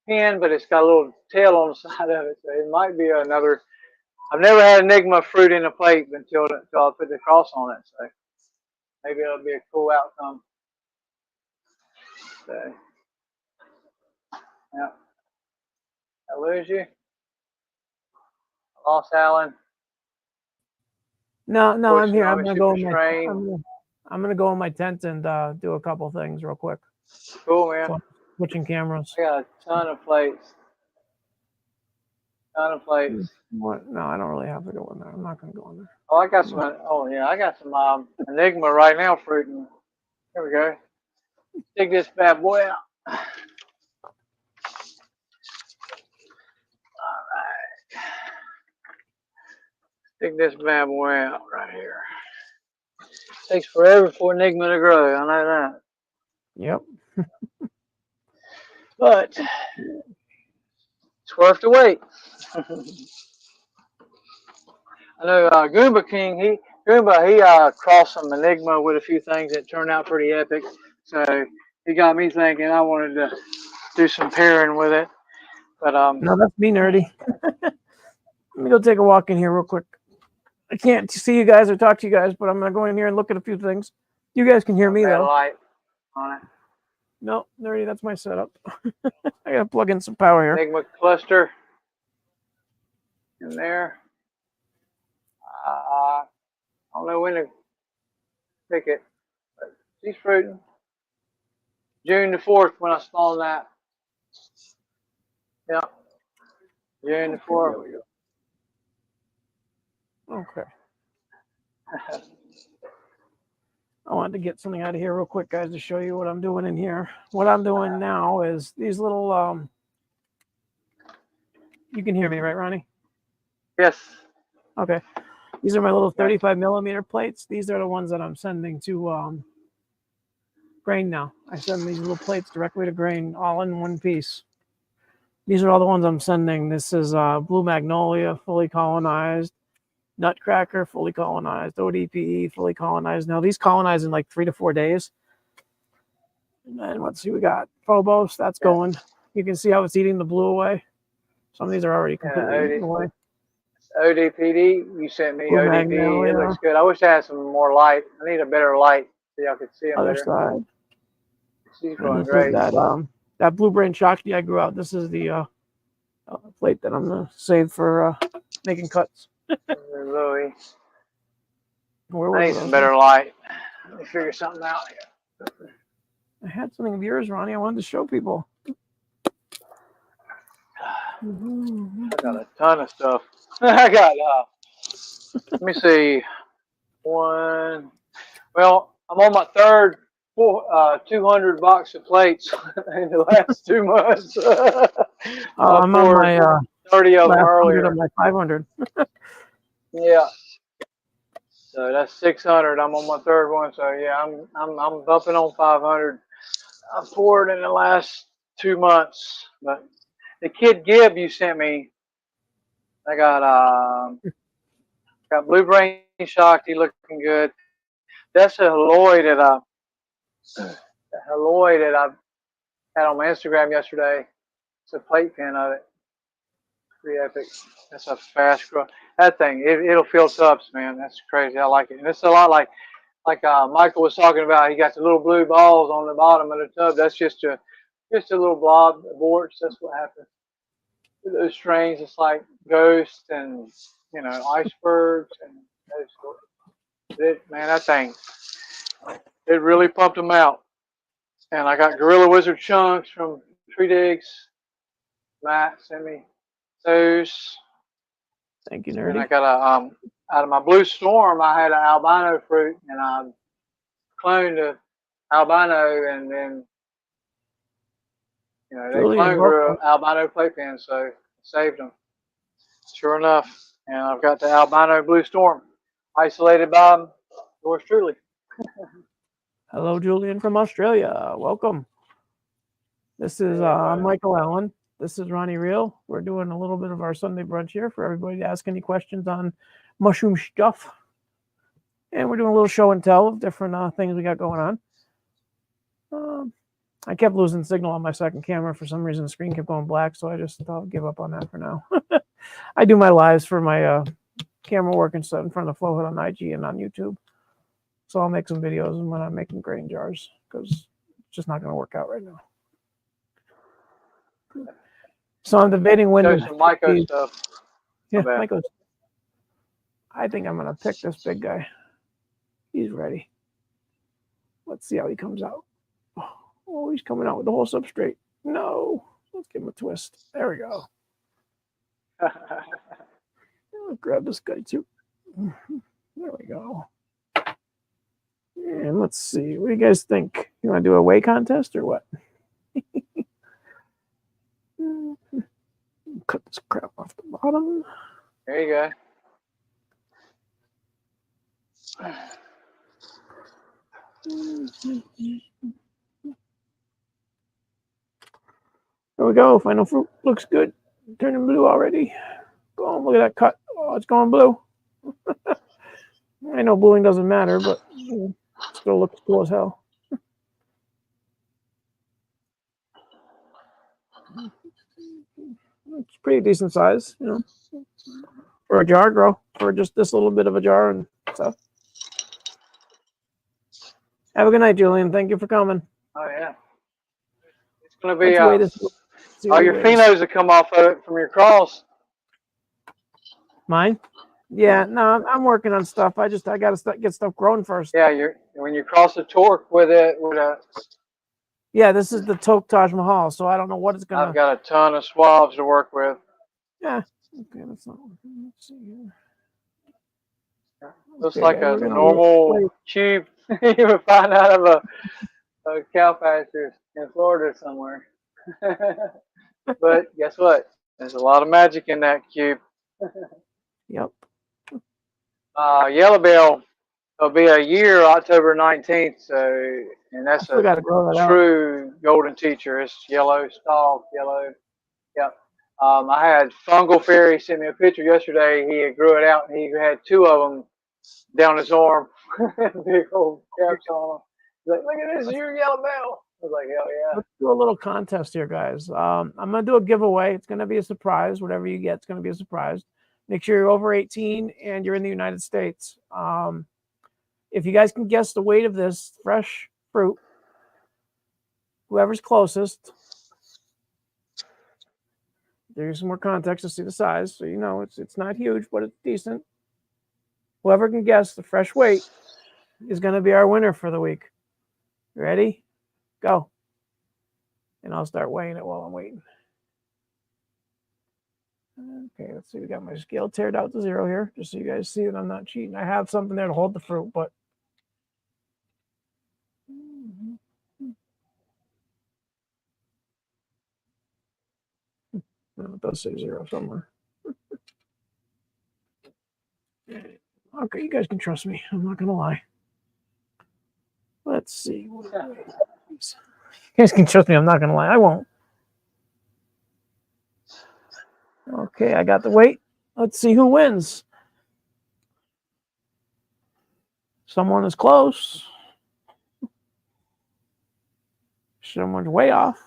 pin, but it's got a little tail on the side of it, so it might be another. I've never had Enigma fruit in a plate until I put the cross on it, so maybe it'll be a cool outcome. So, yeah, I lose you. I lost Alan. No, I'm here. I'm super strained. I'm gonna go in my tent and do a couple things real quick. Cool, man. So, switching cameras. I got a ton of plates. Ton of plates. What? No, I don't really have to go in there. I'm not gonna go in there. Oh, I got some. Oh, yeah, I got some Enigma right now fruiting. Here we go. Dig this bad boy out. All right. Dig this bad boy out right here. Takes forever for Enigma to grow. I know that. Yep. But it's worth the wait. I know Goomba King, he crossed some Enigma with a few things that turned out pretty epic. So he got me thinking I wanted to do some pairing with it. But No, that's me, nerdy. Let me go take a walk in here real quick. I can't see you guys or talk to you guys, but I'm gonna go in here and look at a few things. You guys can hear me though. Light on it. No, nerdy, that's my setup. I gotta plug in some power here. Enigma cluster in there. I don't know when to pick it, but she's fruiting. June the 4th when I spawned that. Yeah. June the 4th. There we go. Okay. I wanted to get something out of here real quick, guys, to show you what I'm doing in here. What I'm doing now is these little you can hear me, right, Ronnie? Yes. Okay. These are my little 35 millimeter plates. These are the ones that I'm sending to grain now. I send these little plates directly to grain, all in one piece. These are all the ones I'm sending. This is Blue Magnolia, fully colonized. Nutcracker, fully colonized. ODPE, fully colonized. Now, these colonize in like 3 to 4 days. And then let's see, we got Phobos, that's going. You can see how it's eating the blue away. Some of these are already completely eaten away. ODPD, you sent me Blue ODPE. Magnolia. It looks good. I wish I had some more light. I need a better light so y'all could see them Other better. side. She's growing And this great. is that blue brain Shakti I grew out. This is the A plate that I'm gonna save for making cuts. Louis. Where I was need it? some better light. Let me figure something out here. I had something of yours, Ronnie. I wanted to show people. I got a ton of stuff. I got, let me see, one. Well, I'm on my third 200 box of plates in the last 2 months. I I'm on poured my 30 of them last 100 earlier. of my 500. Yeah. So that's 600. I'm on my third one. So yeah, I'm bumping on 500. I poured in the last 2 months. But the Kid Gibb you sent me, I got blue brain shocked. He looking good. That's a Halloy that I had on my Instagram yesterday. It's a plate pin of it. Pretty epic. That's a fast grow. That thing, it'll fill tubs, man. That's crazy. I like it. And it's a lot like Michael was talking about. He got the little blue balls on the bottom of the tub. That's just a little blob of warts. That's what happens. Those strains, it's like ghosts and icebergs and those sort of, man, that thing, it really pumped them out. And I got Gorilla Wizard chunks from Tree Digs. Matt sent me those. Thank you, And I Nerdy. got out of my Blue Storm, I had an albino fruit, and I cloned the albino, and then they Julian, clone grew welcome. an albino playpen, so I saved them. Sure enough, and I've got the albino Blue Storm, isolated by yours truly. Hello, Julian from Australia. Welcome. This is MycoAlan. This is Ronnie Real. We're doing a little bit of our Sunday brunch here for everybody to ask any questions on mushroom stuff. And we're doing a little show and tell of different things we got going on. I kept losing signal on my second camera. For some reason, the screen kept going black, so I just thought I'd give up on that for now. I do my lives for my camera work and stuff in front of the Flowhood on IG and on YouTube. So I'll make some videos when I'm making grain jars because it's just not going to work out right now. So I'm debating when to some Myco stuff. Yeah, Myco. I think I'm going to pick this big guy. He's ready. Let's see how he comes out. Oh, he's coming out with the whole substrate. No. Let's give him a twist. There we go. I'll grab this guy too. There we go. And let's see. What do you guys think? You want to do a weigh contest or what? Cut this crap off the bottom. There you go. There we go. Final fruit looks good. Turning blue already. Boom, look at that cut. Oh, it's going blue. I know bluing doesn't matter, but it still looks cool as hell. It's pretty decent size, for a jar grow, for just this little bit of a jar and stuff. Have a good night, Julian. Thank you for coming. Oh yeah. It's gonna be all your phenos will come off of it from your cross. Mine? Yeah, no, I'm working on stuff. I gotta get stuff growing first. Yeah, when you cross the torque with a Yeah, this is the Toke Taj Mahal, so I don't know what it's gonna. I've got a ton of swabs to work with. Yeah. Okay, that's not. Let's see here. Looks like a normal cube you would find out of a cow pasture in Florida somewhere. But guess what? There's a lot of magic in that cube. Yep. Yellow Bell will be a year October 19th, so that's a true golden teacher. It's yellow stalk, yellow. Yep. I had Fungal Fairy send me a picture yesterday. He grew it out and he had 2 of them down his arm. Big old caps on them. He's like, look at this, your Yellow Bell. I was like, hell yeah. Let's do a little contest here, guys. I'm going to do a giveaway. It's going to be a surprise. Whatever you get, it's going to be a surprise. Make sure you're over 18 and you're in the United States. If you guys can guess the weight of this fresh fruit, whoever's closest There's some more context to see the size, so you know it's not huge, but it's decent. Whoever can guess the fresh weight is going to be our winner for the week. Ready? Go. And I'll start weighing it while I'm waiting. Okay, let's see. We got my scale tared out to 0 here, just so you guys see that I'm not cheating. I have something there to hold the fruit, but no, it does say 0 somewhere. Okay, you guys can trust me. I'm not gonna lie. Let's see. You guys can trust me. I'm not gonna lie. I won't. Okay, I got the weight. Let's see who wins. Someone is close. Someone's way off.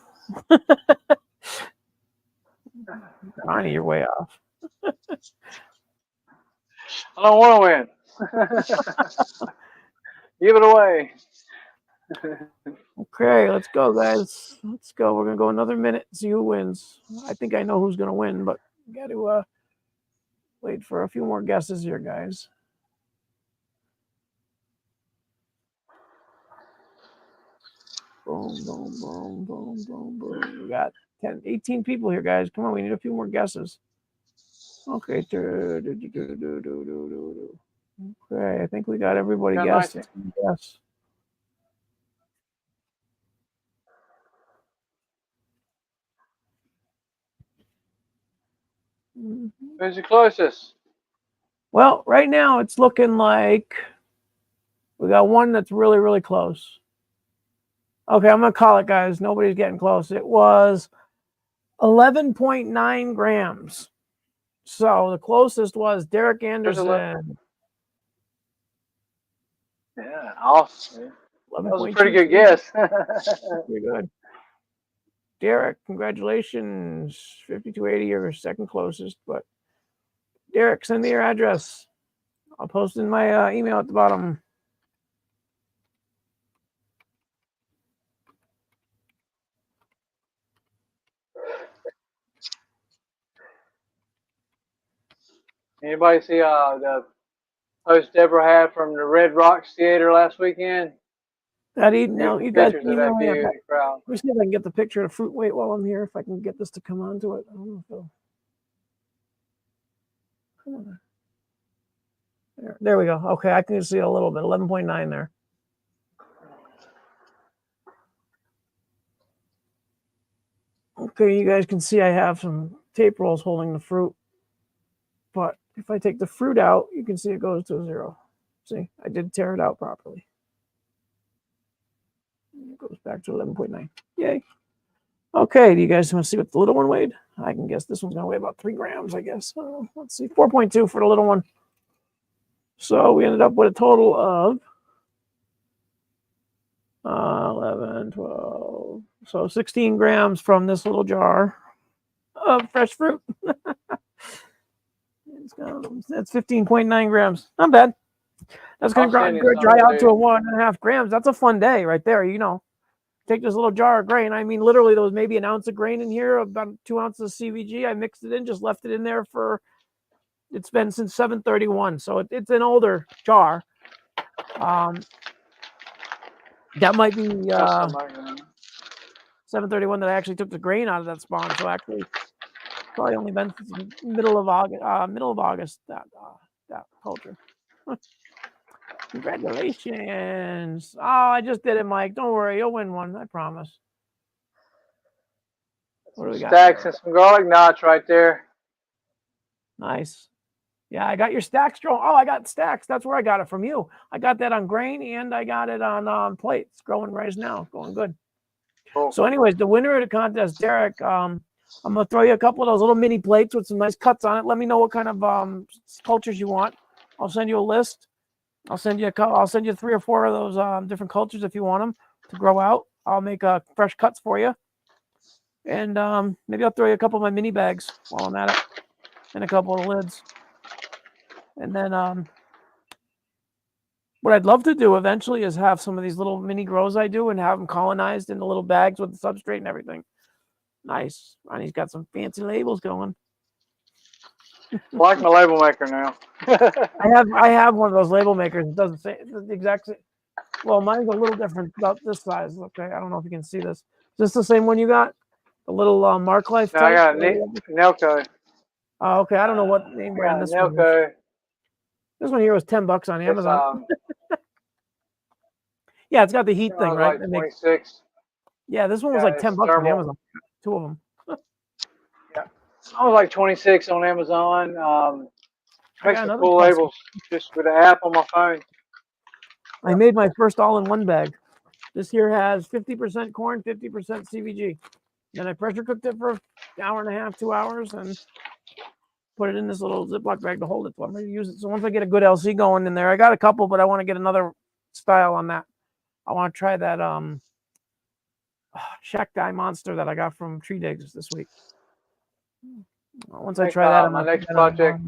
Ronnie, you're way off. I don't want to win. Give it away. Okay, let's go, guys. Let's go. We're gonna go another minute. See who wins. I think I know who's gonna win, but got to wait for a few more guesses here, guys. Boom, boom, boom, boom, boom, boom. We got 10, 18 people here, guys. Come on, we need a few more guesses. Okay. Okay, I think we got everybody guessed. Yes. Who's the closest? Well, right now it's looking like we got one that's really, really close. Okay, I'm going to call it, guys. Nobody's getting close. It was 11.9 grams. So the closest was Derek Anderson. Yeah, awesome. That was a pretty good guess. Pretty good. Derek, congratulations. 5280, you're second closest. But Derek, send me your address. I'll post in my email at the bottom. Anybody see the post Deborah had from the Red Rocks Theater last weekend? Now you guys Pictures of that beauty crowd. Let me see if I can get the picture of the fruit weight while I'm here. If I can get this to come onto it. I don't know if it'll... Come on. There we go. Okay, I can see a little bit. 11.9 there. Okay, you guys can see I have some tape rolls holding the fruit. But if I take the fruit out, you can see it goes to a 0. See, I did tear it out properly. It goes back to 11.9. Yay. Okay, do you guys want to see what the little one weighed? I can guess this one's going to weigh about 3 grams, I guess. Let's see, 4.2 for the little one. So we ended up with a total of 11, 12. So 16 grams from this little jar of fresh fruit. That's 15.9 grams. Not bad. That's going to dry out to a 1.5 grams. That's a fun day right there, you know. Take this little jar of grain. I mean, literally, there was maybe an ounce of grain in here, about 2 ounces of CVG. I mixed it in, just left it in there for, it's been since 7/31. So it's an older jar. That might be 7/31 that I actually took the grain out of that spawn. So actually, probably only been middle of August that culture. Congratulations. Oh, I just did it, Mike. Don't worry. You'll win one. I promise. What do we got? Stacks and some garlic knots right there. Nice. Yeah, I got your stacks, Joe. Oh, I got stacks. That's where I got it from you. I got that on grain and I got it on plates. Growing right now. Going good. Cool. So anyways, the winner of the contest, Derek, I'm going to throw you a couple of those little mini plates with some nice cuts on it. Let me know what kind of cultures you want. I'll send you a list. I'll send you 3 or 4 of those different cultures if you want them to grow out. I'll make fresh cuts for you. And maybe I'll throw you a couple of my mini bags while I'm at it. And a couple of lids. And then what I'd love to do eventually is have some of these little mini grows I do and have them colonized in the little bags with the substrate and everything. Nice. Ronnie's got some fancy labels going. I like my label maker now. I have one of those label makers. It doesn't say the exact same. Well, mine's a little different, about this size. Okay, I don't know if you can see this. Is this the same one you got? The little Mark Life Now I type? got a Nelco. Oh, okay. I don't know what name I brand got a this one is. Nelco. This one here was $10 on It's Amazon. Yeah, it's got the heat thing, right? like 26. Yeah, this one was Yeah, like it's $10 on thermal. Amazon. Two of them. Yeah, I was like 26 on Amazon. I Make got some another cool plus. labels just with the app on my phone. I made my first all-in-one bag. This here has 50% corn, 50% CBG. Then I pressure cooked it for an hour and a half, 2 hours, and put it in this little Ziploc bag to hold it. So I'm going to use it. So once I get a good LC going in there, I got a couple, but I want to get another style on that. I want to try that Shack Dye Monster that I got from Tree Digs this week. Once I try that, my next project.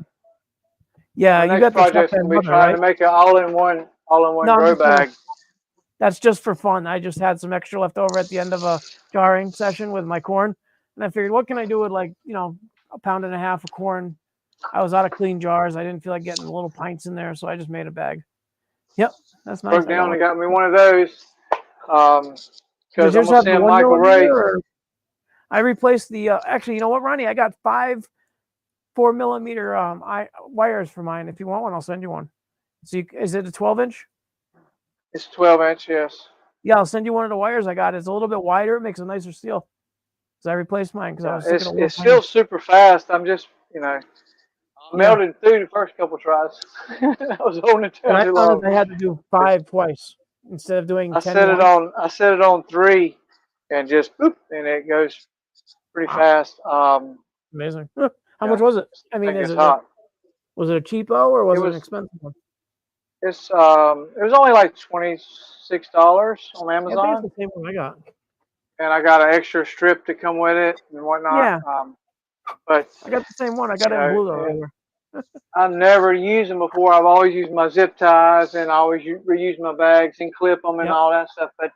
Yeah, my you next got the stuff project's that gonna be mother, trying right? to make an all-in-one No, grow bag. that's just for fun. I just had some extra left over at the end of a jarring session with my corn, and I figured, what can I do with, like, a pound and a half of corn? I was out of clean jars. I didn't feel like getting little pints in there, so I just made a bag. Yep, that's nice. Broke down and got me one of those. Because I'm gonna have the send 1 Michael Ray. millimeter? I replaced the. Actually, you know what, Ronnie? I got 5 4mm wires for mine. If you want one, I'll send you one. So is it a 12-inch? It's 12-inch, yes. Yeah, I'll send you one of the wires I got. It's a little bit wider. It makes a nicer steel. So I replaced mine because I was sick of It's still super fast. I'm just, melted through the first couple tries. I was holding it down too long. I had to do 5 twice instead of doing 10. I set it on 3, and just boop, and it goes pretty fast. Amazing. How much was it? I mean, it's hot. Was it a cheapo or was it an expensive one? It was only like $26 on Amazon. I think it's the same one I got. And I got an extra strip to come with it and whatnot. Yeah. But I got the same one. I got it in blue though. I've never used them before. I've always used my zip ties, and I always reuse my bags and clip them and all that stuff. But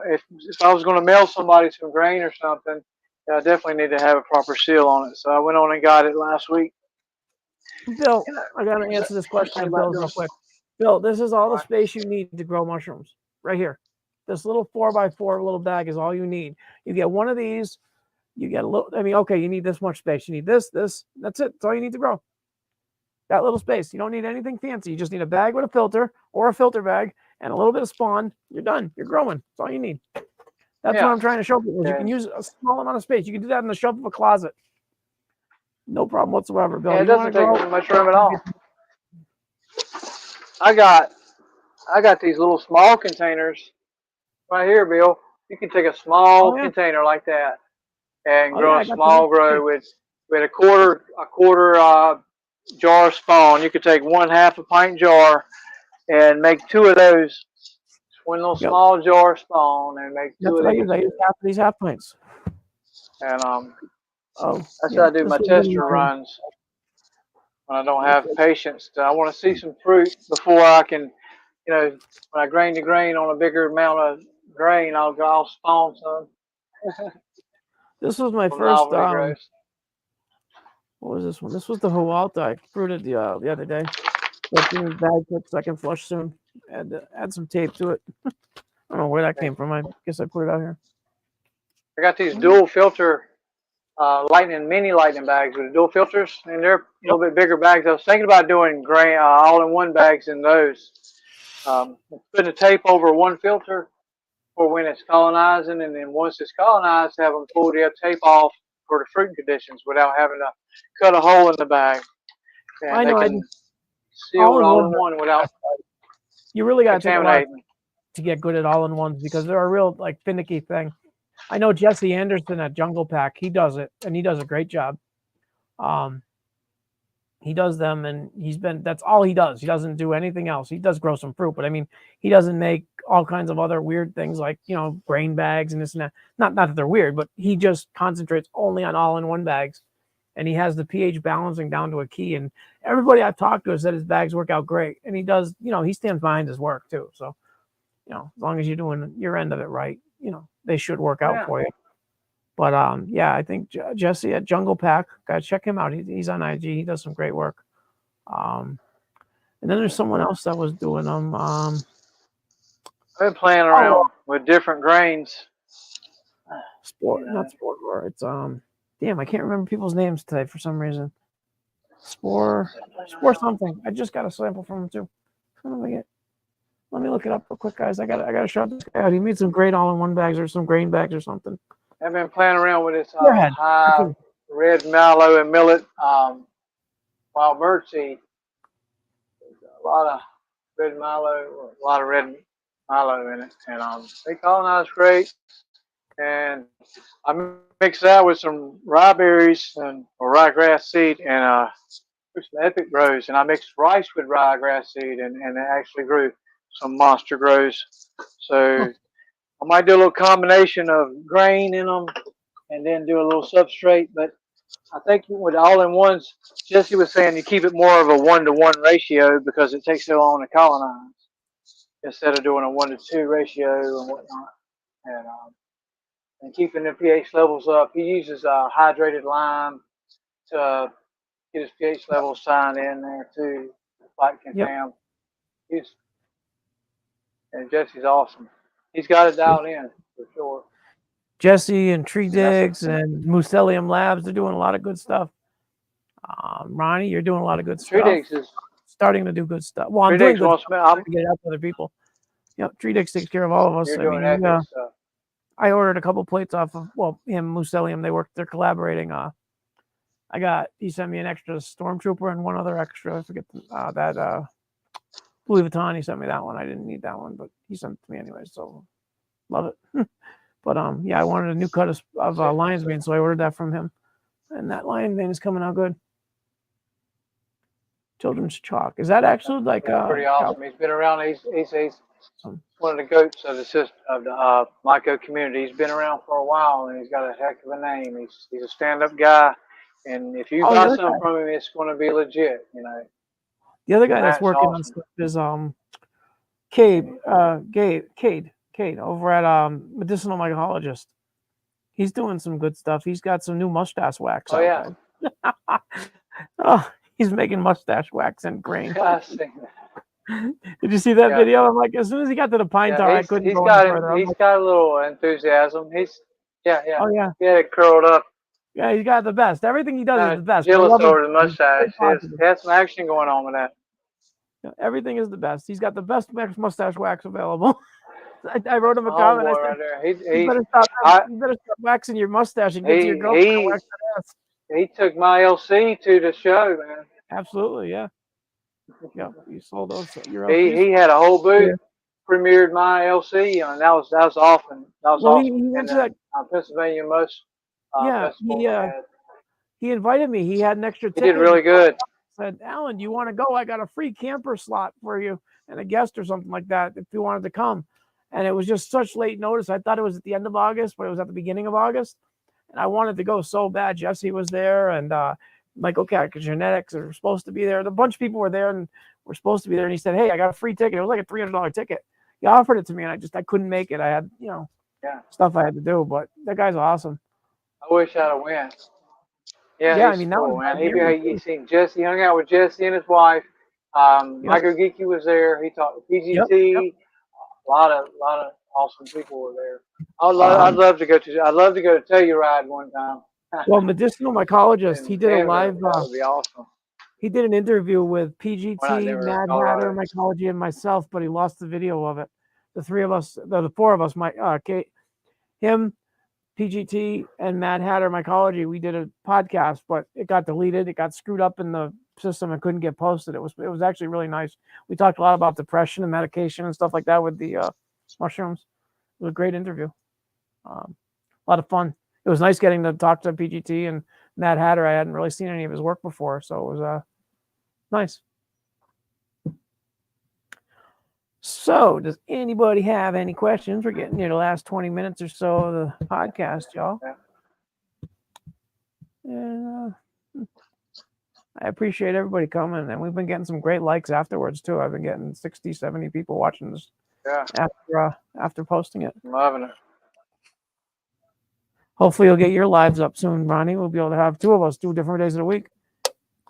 if I was going to mail somebody some grain or something, I definitely need to have a proper seal on it. So I went on and got it last week. Bill, I got to answer this question of Bill's real quick. Bill, this is all the space you need to grow mushrooms right here. This little 4x4 little bag is all you need. You get one of these, you get a little, okay, you need this much space. You need this, that's it. That's all you need to grow. That little space. You don't need anything fancy. You just need a bag with a filter or a filter bag and a little bit of spawn. You're done. You're growing. That's all you need. That's what I'm trying to show people. You can use a small amount of space. You can do that in the shelf of a closet. No problem whatsoever, Bill. Yeah, it doesn't take much room at all. I got these little small containers right here, Bill. You can take a small container like that and grow a small grow with a quarter jar of spawn. You could take 1/2 a pint jar and make 2 of those. One little small jar of spawn and make 2 of these. I use half of these half pints. And that's how I do my tester runs when I don't have patience. I want to see some fruit before I can, when I grain the grain on a bigger amount of grain, I'll spawn some. This was my first. What was this one? This was the Hualta. I fruited the other day. But in bag clips, I can flush soon. Add some tape to it. I don't know where that came from. I guess I put it out here. I got these dual filter mini lightning bags with dual filters, and they're a little bit bigger bags. I was thinking about doing grain all-in-one bags in those. Putting a tape over one filter for when it's colonizing, and then once it's colonized, have them pull the tape off for the fruiting conditions without having to cut a hole in the bag. And they can seal it all in one without you really got to get good at all-in-ones because they're a real finicky thing. I know Jesse Anderson at Jungle Pack. He does it, and he does a great job. He does them, and that's all he does. He doesn't do anything else. He does grow some fruit, but he doesn't make all kinds of other weird things like, grain bags and this and that. Not that they're weird, but he just concentrates only on all-in-one bags, and he has the pH balancing down to a key. And everybody I've talked to has said his bags work out great, and he does. He stands behind his work too. So, as long as you're doing your end of it right, they should work out for you. But yeah, I think Jesse at Jungle Pack, guys, check him out. He's on IG. He does some great work. And then there's someone else that was doing them. I've been playing around with different grains. Not Sport. It's damn, I can't remember people's names today for some reason. Spore something. I just got a sample from him too. Let me look it up real quick, guys. I gotta shout this guy out. He made some great all-in-one bags or some grain bags or something. I've been playing around with this high red mallow and millet wild bird seed. There's a lot of red mallow in it, and they colonize great. And I mix that with some rye berries or ryegrass seed and some epic grows, and I mixed rice with ryegrass seed, and it actually grew some monster grows. So I might do a little combination of grain in them, and then do a little substrate. But I think with all-in-ones, Jesse was saying you keep it more of a 1-to-1 ratio because it takes so long to colonize instead of doing a 1-to-2 ratio and whatnot. And keeping the pH levels up. He uses hydrated lime to get his pH levels signed in there too, like Contam. And Jesse's awesome. He's got it dialed in for sure. Jesse and Tree Digs and Musellium Labs, they're doing a lot of good stuff. Ronnie, you're doing a lot of good stuff. Tree Digs is starting to do good stuff. Well, I'm doing good stuff. I'm to get it out to other people. Yep, Tree Digs takes care of all of us. You're doing epic stuff. I ordered a couple plates off of him, Musellium. They're collaborating. He sent me an extra Stormtrooper and one other extra. I forget that Louis Vuitton. He sent me that one. I didn't need that one, but he sent it to me anyway. So love it. But yeah, I wanted a new cut of lion's mane, so I ordered that from him. And that lion mane is coming out good. Children's chalk. Is that actually like pretty awesome? He's been around. He's one of the goats of the Myco community. He's been around for a while, and he's got a heck of a name. He's a stand-up guy, and if you buy something from him, it's going to be legit. You know. The other guy that's working on stuff is Cade over at Medicinal Mycologist. He's doing some good stuff. He's got some new mustache wax. Oh yeah. Oh, he's making mustache wax and grain. Yeah, I've seen that. Did you see that video? I'm like, as soon as he got to the pine tar, I couldn't go any further. He's got a little enthusiasm. Yeah. Oh yeah. He had it curled up. Yeah, he's got the best. Everything he does is the best. Jealous over the mustache. He has some action going on with that. Yeah, everything is the best. He's got the best mustache wax available. I wrote him a comment. I said, you better stop waxing your mustache and get to your girlfriend and wax that ass. He took my LC to the show, man. Absolutely, yeah. Yeah, you sold those. He had a whole booth, premiered my LC, and that was awesome. That was awesome. He went to that Pennsylvania most. He invited me. He had an extra ticket. He did really good. Said, Alan, do you want to go? I got a free camper slot for you and a guest or something like that if you wanted to come. And it was just such late notice. I thought it was at the end of August, but it was at the beginning of August. And I wanted to go so bad. Jesse was there, and MycoAlan Genetics are supposed to be there. A bunch of people were there and were supposed to be there. And he said, hey, I got a free ticket. It was like a $300 ticket. He offered it to me, and I couldn't make it. I had, stuff I had to do. But that guy's awesome. I wish I'd have went. Yeah, I mean, that was man. He seen Jesse, hung out with Jesse and his wife. Myco Geeky was there. He talked PGT. Yep. A lot of awesome people were there. I'd love to go to Telluride one time. Well, Medicinal Mycologist, he did a live. That would be awesome. He did an interview with PGT, Mad Hatter, Mycology, and myself, but he lost the video of it. The three of us, the four of us, him, PGT, and Mad Hatter Mycology, we did a podcast, but it got deleted. It got screwed up in the system and couldn't get posted. It was actually really nice. We talked a lot about depression and medication and stuff like that with the mushrooms. It was a great interview. A lot of fun. It was nice getting to talk to PGT and Mad Hatter. I hadn't really seen any of his work before, so it was nice. So, does anybody have any questions? We're getting near the last 20 minutes or so of the podcast, y'all. And I appreciate everybody coming, and we've been getting some great likes afterwards too. I've been getting 60, 70 people watching this after posting it. I'm loving it. Hopefully, you'll get your lives up soon, Ronnie. We'll be able to have two of us do different days of the week.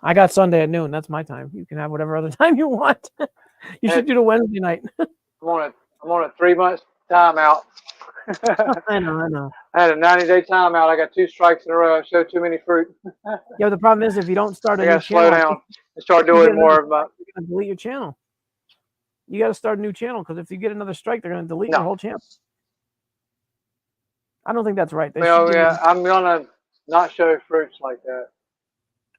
I got Sunday at noon. That's my time. You can have whatever other time you want. You should do the Wednesday night. I'm on a 3 month timeout. I know. I had a 90-day timeout. I got 2 strikes in a row. I showed too many fruit. Yeah, the problem is if you don't start a I new got to slow channel, down and start you get doing another more of my. strike, they're going to delete your channel. You got to start a new channel because if you get another strike, they're going to delete your No. whole channel. I don't think that's right. They should Well, give yeah, you. I'm gonna not show fruits like that.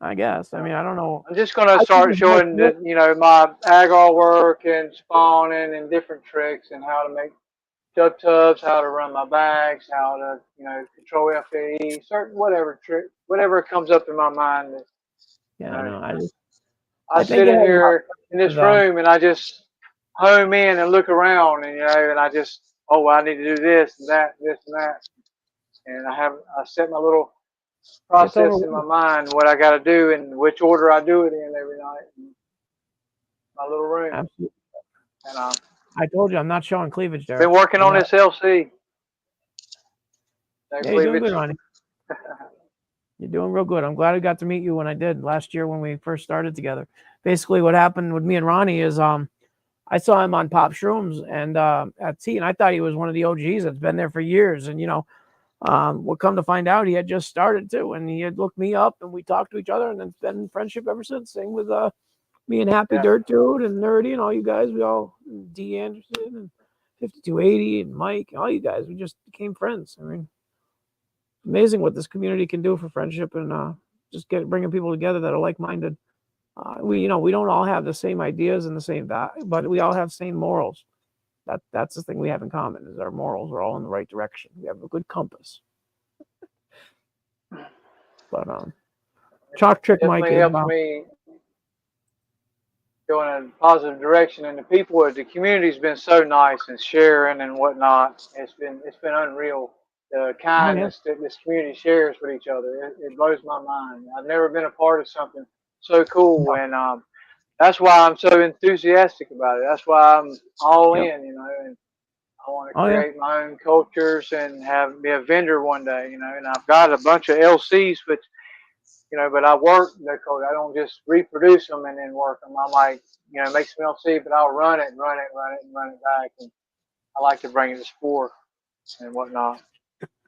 I guess. I mean, I don't know. I'm just gonna I think start there's more showing to it. my agar work and spawning and different tricks and how to make dub tubs, how to run my bags, how to control FAE, certain whatever trick, whatever comes up in my mind. That, you Yeah, I know, know. I I think sit it in has a lot here in to this do with room and I just home in and look around and and I just well, I need to do this and that, this and that, and I set my little it gets process in my overwhelmed. mind what I got to do and which order I do it in every night in my little room. Absolutely. And I told you I'm not showing cleavage there. been working on this LC. That Yeah, you're doing good, cleavage. Ronnie. You're doing real good. I'm glad I got to meet you when I did last year when we first started together. Basically, what happened with me and Ronnie is I saw him on Pop Shrooms and at T, and I thought he was one of the OGs that's been there for years. And what come to find out, he had just started too, and he had looked me up, and we talked to each other, and it's been in friendship ever since. Same with me and Happy Yeah. Dirt Dude and Nerdy and all you guys. We all D Anderson and 5280 and Mike, all you guys. We just became friends. I mean, amazing what this community can do for friendship and just bringing people together that are like-minded. We don't all have the same ideas and the same value, but we all have same morals. That's the thing we have in common is our morals are all in the right direction. We have a good compass. But Chalk Trick Mike Definitely is helps me go in a positive direction, and the community's been so nice and sharing and whatnot. It's been unreal. The oh yeah, kindness that this community shares with each other, it blows my mind. I've never been a part of something so cool, no, and that's why I'm so enthusiastic about it. That's why I'm all yep, in, and I want to oh yeah, create my own cultures and be a vendor one day, and I've got a bunch of LCs, but I work the code. I don't just reproduce them and then work them. I like, make some LC, but I'll run it, run it, run it, and run it back. And I like to bring it to spore and whatnot.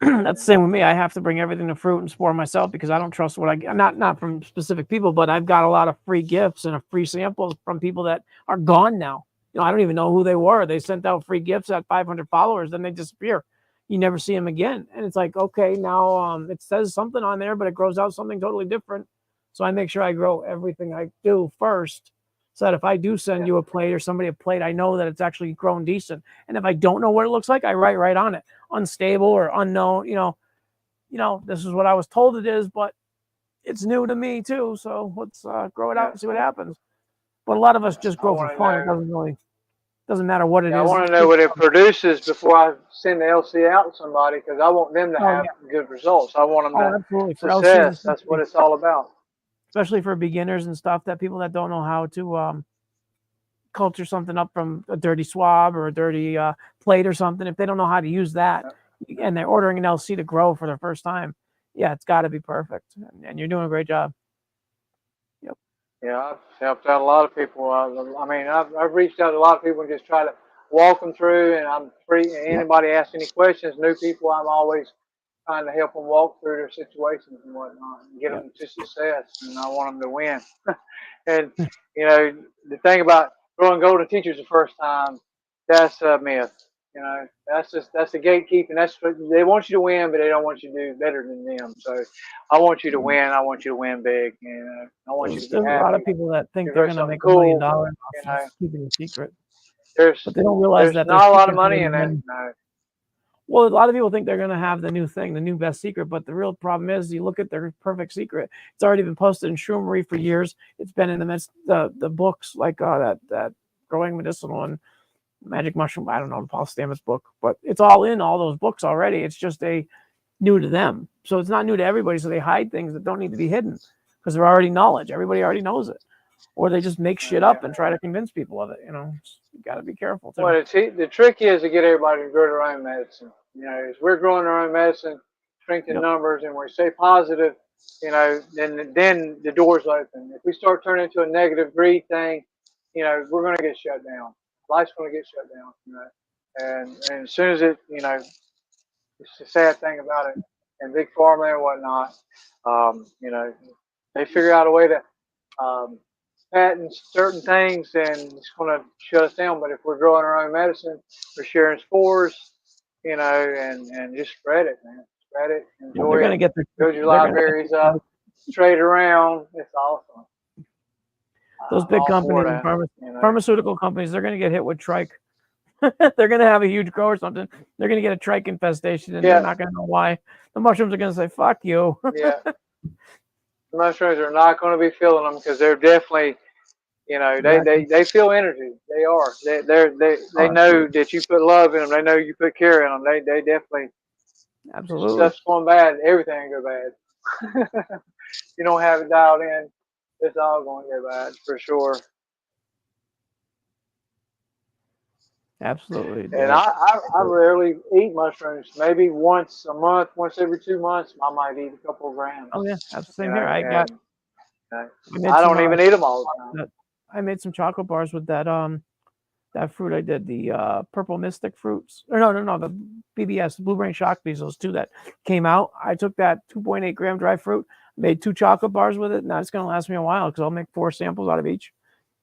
that's the same with me. I have to bring everything to fruit and spore myself because I don't trust what I get. Not from specific people, but I've got a lot of free gifts and free samples from people that are gone now. I don't even know who they were. They sent out free gifts at 500 followers, then they disappear. You never see them again. And it's like, okay, now it says something on there, but it grows out something totally different. So I make sure I grow everything I do first, so that if I do send you a plate or somebody a plate, I know that it's actually grown decent. And if I don't know what it looks like, I write right on it, unstable or unknown. This is what I was told it is, but it's new to me too. So let's grow it out and see what happens. But a lot of us just I grow for want to fun. It know. doesn't matter what it Yeah, I is. want to know what it produces before I send the LC out to somebody because I want them to Oh have yeah. good results. I want them Oh, to absolutely. For LCs, success. That's what it's all about. especially for beginners and stuff, that people that don't know how to culture something up from a dirty swab or a dirty plate or something. If they don't know how to use that, and they're ordering an LC to grow for their first time, yeah, it's got to be perfect. And you're doing a great job. Yep. Yeah, I've helped out a lot of people. I've reached out to a lot of people and just try to walk them through, and I'm free. Yep. Anybody asks any questions, new people, I'm always trying to help them walk through their situations and whatnot and get Yep. them to success. And I want them to win. And the thing about growing golden teachers the first time, that's a myth. That's the gatekeeping. That's what they want you to win, but they don't want you to do better than them. So I want you to win. I want you to win big, and I want you to be There's a lot of happy. people that think You they're grow going to something make $1 million cool. off You of know, keeping a secret, there's but they don't realize there's that their not a lot of secret's money already in it. been. No. Well, a lot of people think they're going to have the new thing, the new best secret, but the real problem is you look at their perfect secret. It's already been posted in Shroomery for years. It's been in the books like that growing medicinal and magic mushroom. I don't know, the Paul Stamets book, but it's all in all those books already. It's just new to them. So it's not new to everybody. So they hide things that don't need to be hidden because they're already knowledge. Everybody already knows it. Or they just make shit up and try to convince people of it. You got to be careful too. Well, the trick is to get everybody to grow their own medicine. As we're growing our own medicine, strength in numbers and we stay positive, you know, then the door's open. If we start turning into a negative greed thing, you know, we're going to get shut down. Life's going to get shut down, you know. And as soon as it, you know, it's the sad thing about it, and big pharma and whatnot, you know, they figure out a way to patent certain things, and it's going to shut us down. But if we're growing our own medicine, we're sharing spores, you know, and just spread it, man. Spread it, enjoy they're going to it. get their, Build your libraries up, trade around. It's awesome. Those big companies, pharmaceutical companies, they're going to get hit with trike. They're going to have a huge grow or something. They're going to get a trike infestation, and they're not going to know why. The mushrooms are going to say, "Fuck you." Yeah. The mushrooms are not going to be feeling them because they're definitely, you know, they feel energy. They are. They know that you put love in them. They know you put care in them. They definitely. Absolutely. Stuff's going bad. Everything go bad. You don't have it dialed in, it's all going to go bad for sure. Absolutely. And I rarely eat mushrooms. Maybe once a month, once every 2 months, I might eat a couple of grams. Oh yeah, that's the same here. I don't even eat them all the time. I made some chocolate bars with that that fruit I did, the purple mystic fruits. Or no, the BBS, the blue brain shock bees, those two that came out. I took that 2.8 gram dry fruit, made 2 chocolate bars with it. Now it's gonna last me a while because I'll make 4 samples out of each.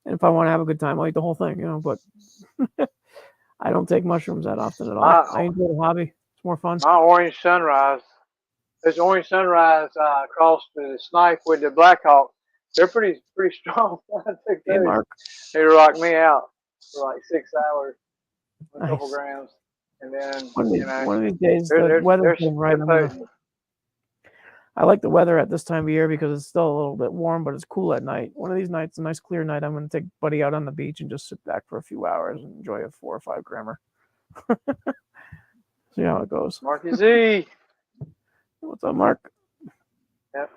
And if I want to have a good time, I'll eat the whole thing, you know, but I don't take mushrooms that often at all. I enjoy the hobby. It's more fun. My orange sunrise. There's orange sunrise across the snipe with the Black Hawk. They're pretty strong. I think hey, Mark. They rock me out for like 6 hours, a couple grams, and then one of these days the weather's been right. I like the weather at this time of year because it's still a little bit warm, but it's cool at night. One of these nights, a nice clear night, I'm going to take Buddy out on the beach and just sit back for a few hours and enjoy a 4 or 5 grammer. See how it goes. Marky Z. What's up, Mark? Yep.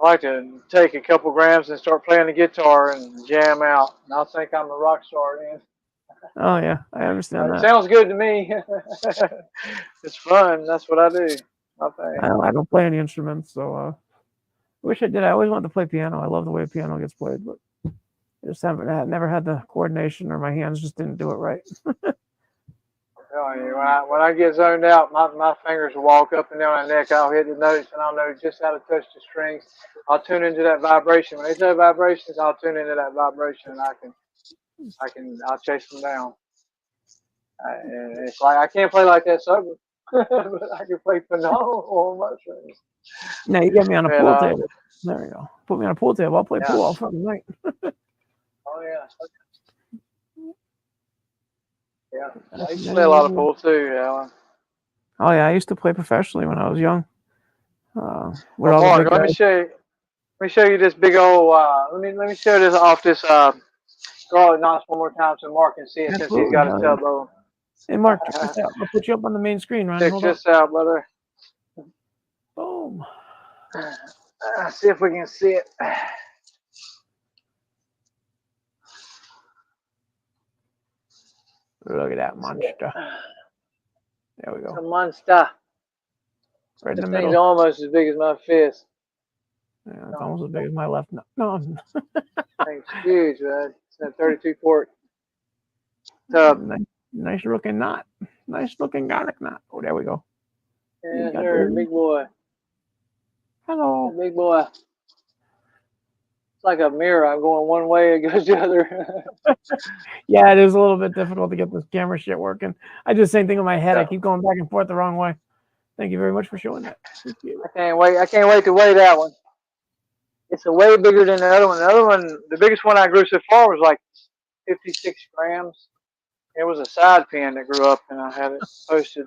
I like to take a couple grams and start playing the guitar and jam out. And I'll think I'm a rock star then. Oh, yeah. I understand that. Sounds good to me. It's fun. That's what I do. I don't play any instruments, so I wish I did. I always wanted to play piano. I love the way piano gets played, but I just never had the coordination, or my hands just didn't do it right. When I get zoned out, my fingers will walk up and down my neck. I'll hit the notes, and I'll know just how to touch the strings. I'll tune into that vibration. When they say vibrations, I'll tune into that vibration, and I'll chase them down. And it's like I can't play like that sober, but I can play phenomenal on mushrooms. Now you get me on a pool table. There we go. Put me on a pool table. I'll play pool all fucking night. Oh yeah. Yeah, I used to play a lot of pool too, Alan. Oh yeah, I used to play professionally when I was young. Mark, let me show you this big old. Let me show this off this garlic knots one more time so Mark can see it. Absolutely. Since he's got a tub of them. Hey Mark, check this out. I'll put you up on the main screen, Ronnie. Check this out, brother. Boom. See if we can see it. Look at that monster. There we go. It's a monster. Right in the middle. Thing's almost as big as my fist. Yeah, it's almost as big as my left. No. Thing's huge, man. It's a 32 quart tub. Nice looking knot. Nice looking garlic knot. Oh, there we go. Yeah, sir, big boy. Hello. Big boy. It's like a mirror. I'm going one way, it goes the other. Yeah, it is a little bit difficult to get this camera shit working. I do the same thing in my head. I keep going back and forth the wrong way. Thank you very much for showing that. I can't wait to weigh that one. It's way bigger than the other one. The other one, the biggest one I grew so far was like 56 grams. It was a side pen that grew up, and I had it posted.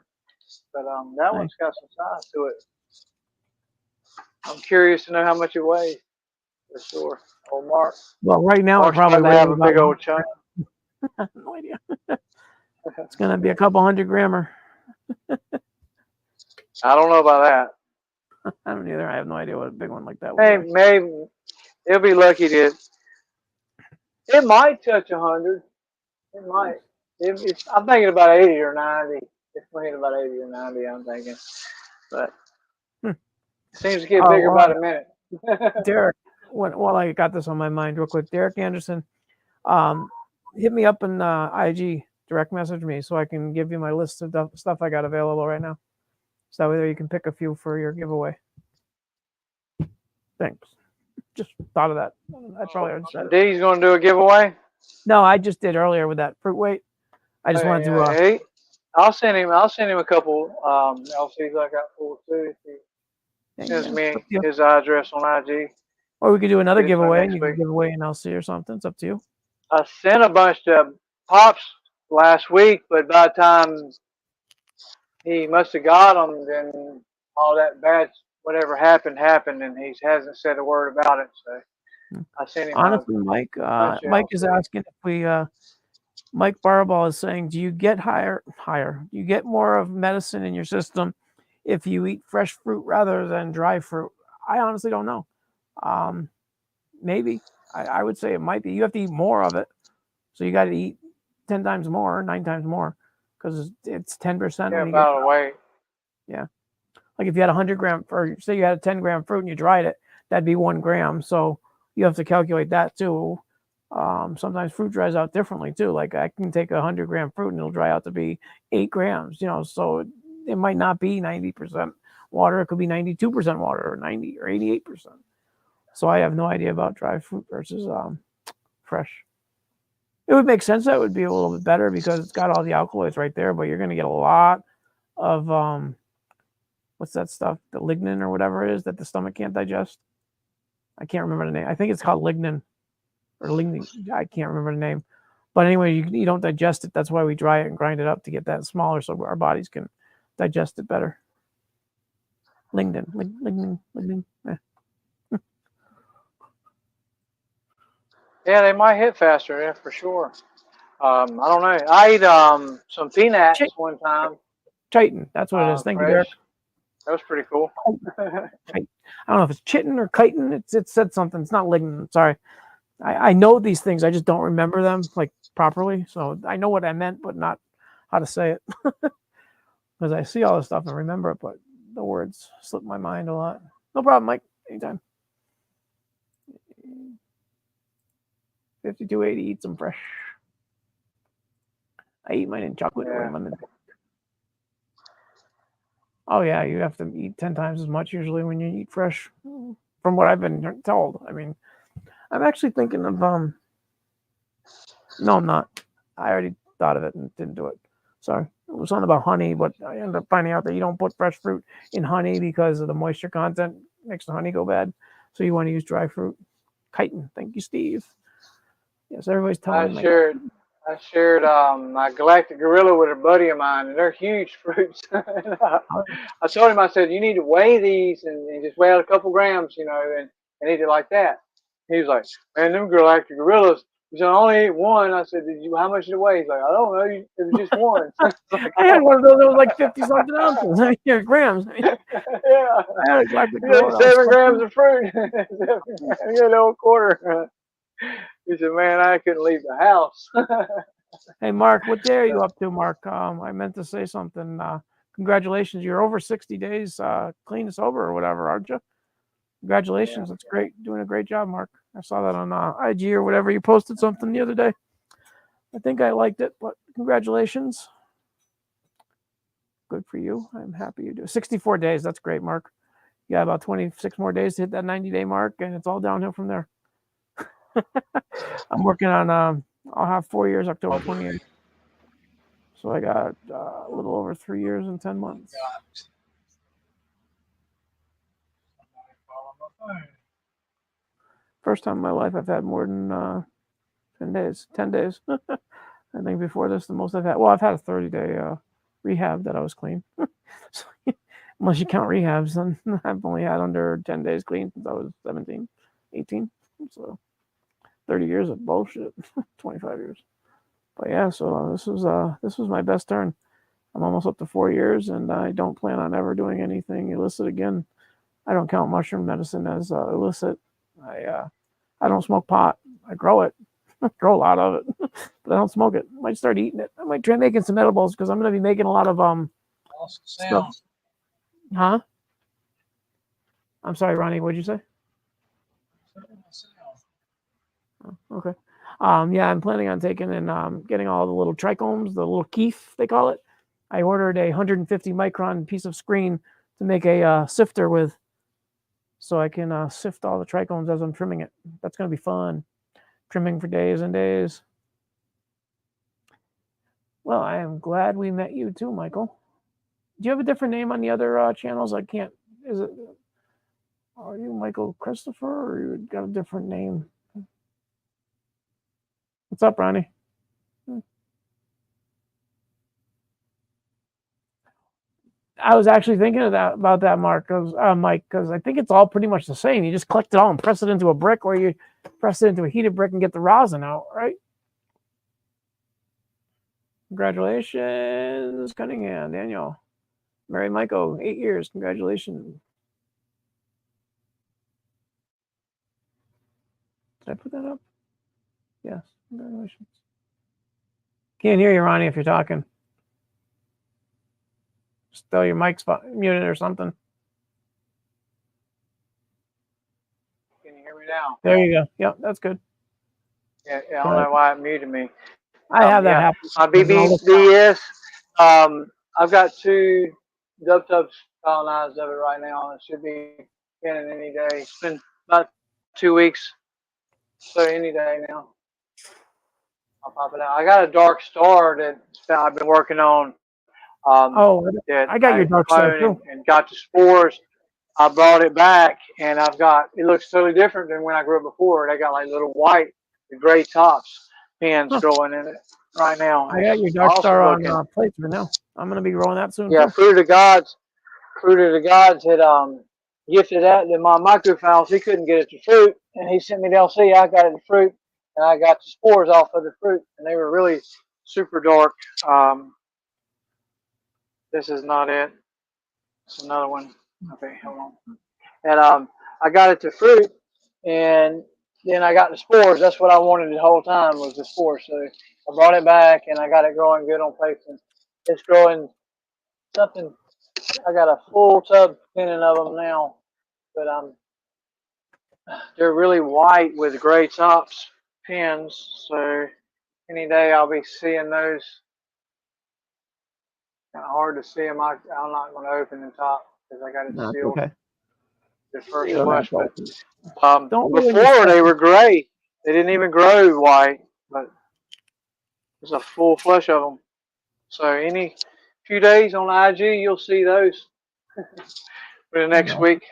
But that one's got some size to it. I'm curious to know how much it weighs. For sure. Old Mark. Well, right now Mark's it probably have a big old chunk. No idea. It's gonna be a couple 100 grammer. I don't know about that. I don't either. I have no idea what a big one like that would be. Maybe it'll be lucky to. It might touch 100. It might. I'm thinking about 80 or 90. It's thinking about 80 or 90. I'm thinking. but Hmm. it seems to get bigger well, by the minute. Derek, while I got this on my mind real quick, Derek Anderson, hit me up in IG, direct message me so I can give you my list of stuff I got available right now. So that way you can pick a few for your giveaway. Thanks. Just thought of that. I probably already said it. D's going to do a giveaway? No, I just did earlier with that fruit weight. I just wanted to. I'll send him a couple LCs I got full too. If he sends me his address on IG. Or we could do another giveaway and you week. can give away an LC or something. It's up to you. I sent a bunch to Pops last week, but by the time he must have got them, then all that bad whatever happened, and he hasn't said a word about it. So I sent him. Honestly, Mike is asking if we. Mike Barball is saying, do you get higher? Do you get more of medicine in your system if you eat fresh fruit rather than dry fruit? I honestly don't know. Maybe. I would say it might be. You have to eat more of it. So you got to eat 10 times more, 9 times more, because it's 10%. Yeah, about a weight. Yeah. Like if you had 100 gram, or say you had a 10 gram fruit and you dried it, that'd be 1 gram. So you have to calculate that too. Sometimes fruit dries out differently too. Like I can take 100 gram fruit and it'll dry out to be 8 grams, so it might not be 90% water. It could be 92% water or 90 or 88%. So I have no idea about dry fruit versus fresh. It would make sense that it would be a little bit better because it's got all the alkaloids right there, but you're going to get a lot of, what's that stuff? The lignin or whatever it is that the stomach can't digest. I can't remember the name. I think it's called lignin. Or lignin, I can't remember the name, but anyway, you don't digest it. That's why we dry it and grind it up to get that smaller, so our bodies can digest it better. Lignin. Yeah, they might hit faster. Yeah, for sure. I don't know. I ate some peanuts one time. Chitin, that's what it is. Thank you, Derek. That was pretty cool. I don't know if it's chitin or chitin. It said something. It's not lignin. Sorry. I know these things. I just don't remember them like properly. So I know what I meant, but not how to say it. Because I see all this stuff and remember it, but the words slip my mind a lot. No problem, Mike. Anytime. 5280, eat some fresh. I eat mine in chocolate or lemon. Oh yeah, you have to eat 10 times as much usually when you eat fresh, from what I've been told. I mean, I'm actually thinking of no, I'm not. I already thought of it and didn't do it. Sorry. It was something about honey, but I ended up finding out that you don't put fresh fruit in honey because of the moisture content makes the honey go bad. So you want to use dry fruit. Chitin. Thank you, Steve. Yes, everybody's telling me. I shared my galactic gorilla with a buddy of mine, and they're huge fruits. I told him, I said, you need to weigh these and just weigh out a couple grams, and eat it like that. He was like, man, them galactic gorillas. He said, I only ate one. I said, how much did it weigh? He's like, I don't know. It was just one. Like, I had one of those that was like 50 something ounces. I mean, grams. Yeah. I had a galactic gorilla. 7 grams of fruit. You got a little quarter. He said, man, I couldn't leave the house. Hey, Mark, what day are you up to, Mark? I meant to say something. Congratulations. You're over 60 days clean and sober or whatever, aren't you? Congratulations. That's great. Doing a great job, Mark. I saw that on IG or whatever. You posted something the other day. I think I liked it, but congratulations. Good for you. I'm happy you do. 64 days. That's great, Mark. You got about 26 more days to hit that 90-day mark, and it's all downhill from there. I'm working on, I'll have 4 years, October 28th. So I got a little over 3 years and 10 months. First time in my life I've had more than 10 days. 10 days. I think before this, the most I've had. Well, I've had a 30-day rehab that I was clean. So, unless you count rehabs, then I've only had under 10 days clean since I was 17, 18. So 30 years of bullshit. 25 years. But yeah, so this was my best turn. I'm almost up to 4 years, and I don't plan on ever doing anything illicit again. I don't count mushroom medicine as illicit. I don't smoke pot. I grow it. I grow a lot of it, but I don't smoke it. I might start eating it. I might try making some edibles because I'm going to be making a lot of stuff. Huh? I'm sorry, Ronnie. What'd you say? Oh, okay. Yeah, I'm planning on taking and getting all the little trichomes, the little keef they call it. I ordered a 150 micron piece of screen to make a sifter with, so I can sift all the trichomes as I'm trimming it. That's gonna be fun. Trimming for days and days. Well, I am glad we met you too, Michael. Do you have a different name on the other channels? I can't. Is it? Are you Michael Christopher, or you got a different name? What's up, Ronnie? I was actually thinking of that about that, Mike, because I think it's all pretty much the same. You just collect it all and press it into a brick, or you press it into a heated brick and get the rosin out, right? Congratulations, Cunningham, Daniel, Mary, Michael, 8 years. Congratulations. Did I put that up? Yes. Congratulations. Can't hear you, Ronnie, if you're talking. Just tell your mic's muted or something. Can you hear me now? There you go. Yep, that's good. Yeah, I don't know why it muted me. I have that happen. My BBDS, I've got 2 dub tubs colonized of it right now. It should be in any day. It's been about 2 weeks, so any day now. I'll pop it out. I got a dark star that I've been working on. That I got your dark star too. And got the spores. I brought it back, and it looks totally different than when I grew up before. They got like little white, gray tops pins growing in it right now. I got your dark star on placement now. I'm gonna be growing that soon. Yeah, too. Fruit of the Gods had gifted that to my microphones. He couldn't get it to fruit, and he sent me the LC. I got it to fruit, and I got the spores off of the fruit, and they were really super dark. This is not it. It's another one. Okay, hold on. And I got it to fruit, and then I got the spores. That's what I wanted the whole time was the spores. So I brought it back, and I got it growing good on placement. It's growing something. I got a full tub pinning of them now, but they're really white with gray tops pins. So any day I'll be seeing those. Kind of hard to see them. I'm not going to open the top because I got it sealed. Okay. The first flush, but before they were gray. They didn't even grow white, but there's a full flush of them. So any few days on IG, you'll see those for the next week,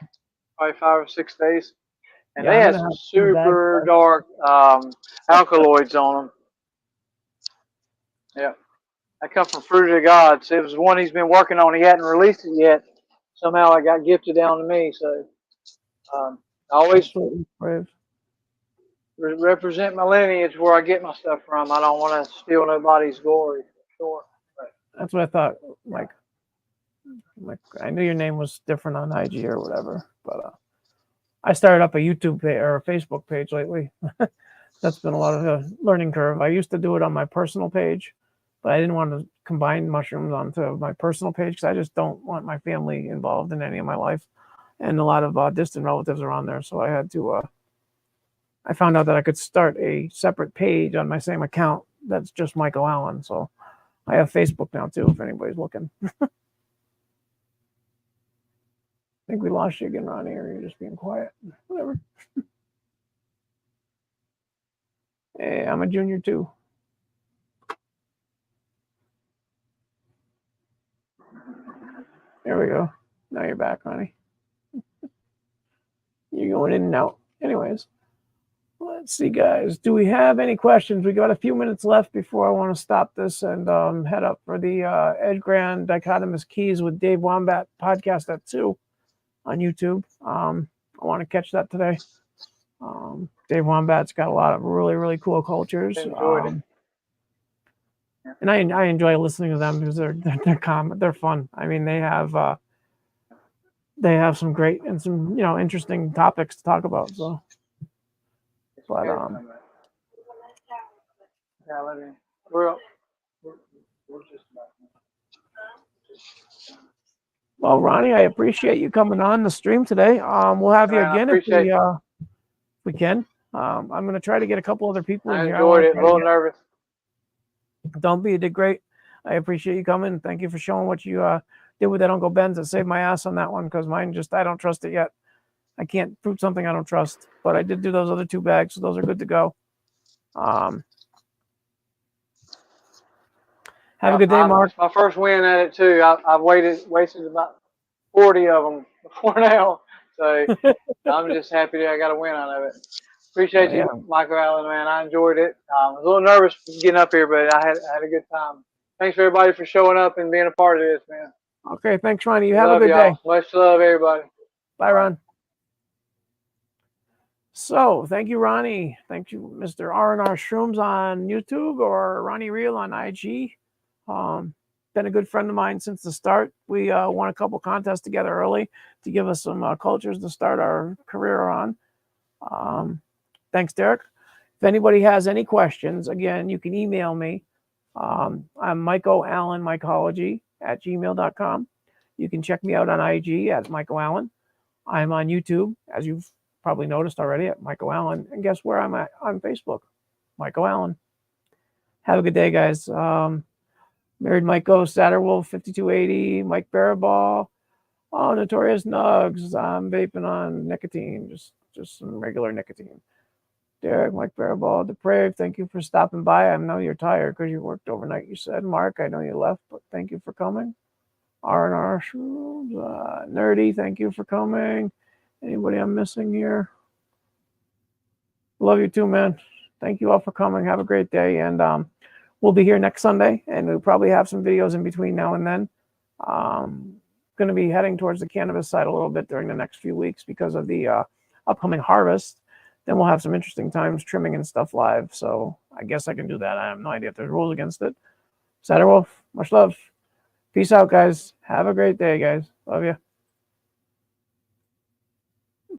probably 5 or 6 days. And they had some super dark alkaloids on them. Yeah, that come from Fruit of the Gods. It was one he's been working on. He hadn't released it yet. Somehow it got gifted down to me. So I always represent my lineage where I get my stuff from. I don't want to steal nobody's glory. Sure. That's what I thought. Like I knew your name was different on IG or whatever, but I started up a YouTube page or a Facebook page lately. That's been a lot of a learning curve. I used to do it on my personal page, but I didn't want to combine mushrooms onto my personal page because I just don't want my family involved in any of my life, and a lot of distant relatives are on there. So I had to. I found out that I could start a separate page on my same account that's just MycoAlan. So I have Facebook now too, if anybody's looking. I think we lost you again, Ronnie, or you're just being quiet. Whatever. Hey, I'm a junior too. There we go. Now you're back, Ronnie. You're going in and out. Anyways, let's see, guys. Do we have any questions? We got a few minutes left before I want to stop this and head up for the Edge Grand Dichotomous Keys with Dave Wombat podcast at 2 on YouTube. I want to catch that today. Dave Wombat's got a lot of really, really cool cultures. And I enjoy listening to them because they're fun. I mean, they have some great and some interesting topics to talk about. So, but Well, Ronnie, I appreciate you coming on the stream today. We'll have you Man, I again if appreciate it. we can. I'm going to try to get a couple other people in I here. I enjoyed want to it. A try to little get. nervous. Don't be. You did great. I appreciate you coming. Thank you for showing what you did with that Uncle Ben's. It saved my ass on that one because mine I don't trust it yet. I can't fruit something I don't trust. But I did do those other 2 bags, so those are good to go. Have a good day, Mark. It's my first win at it too. I've wasted about 40 of them before now. So I'm just happy that I got a win out of it. Appreciate Yeah. you, MycoAlan, man. I enjoyed it. I was a little nervous getting up here, but I had a good time. Thanks for everybody for showing up and being a part of this, man. Okay, thanks, Ronnie. You have a Love good y'all. day. Much love, everybody. Bye, Ron. So, thank you, Ronnie. Thank you, Mr. R&R Shrooms on YouTube or Ronnie Real on IG. Been a good friend of mine since the start. We won a couple contests together early to give us some cultures to start our career on. Thanks, Derek. If anybody has any questions, again, you can email me. I'm MycoAlan Mycology at gmail.com. You can check me out on IG at MycoAlan. I'm on YouTube, as you've probably noticed already, at MycoAlan. And guess where I'm at on Facebook? MycoAlan. Have a good day, guys. Married Myco, Satterwolf, 5280, Mike Baraball. Oh, Notorious Nugs. I'm vaping on nicotine, just some regular nicotine. Derek, Mike Baraball, Depraved, thank you for stopping by. I know you're tired because you worked overnight, you said. Mark, I know you left, but thank you for coming. R&R Shrooms, Nerdy, thank you for coming. Anybody I'm missing here? Love you too, man. Thank you all for coming. Have a great day. And we'll be here next Sunday, and we'll probably have some videos in between now and then. Going to be heading towards the cannabis side a little bit during the next few weeks because of the upcoming harvest. Then we'll have some interesting times trimming and stuff live. So I guess I can do that. I have no idea if there's rules against it. Satterwolf, much love. Peace out, guys. Have a great day, guys. Love you.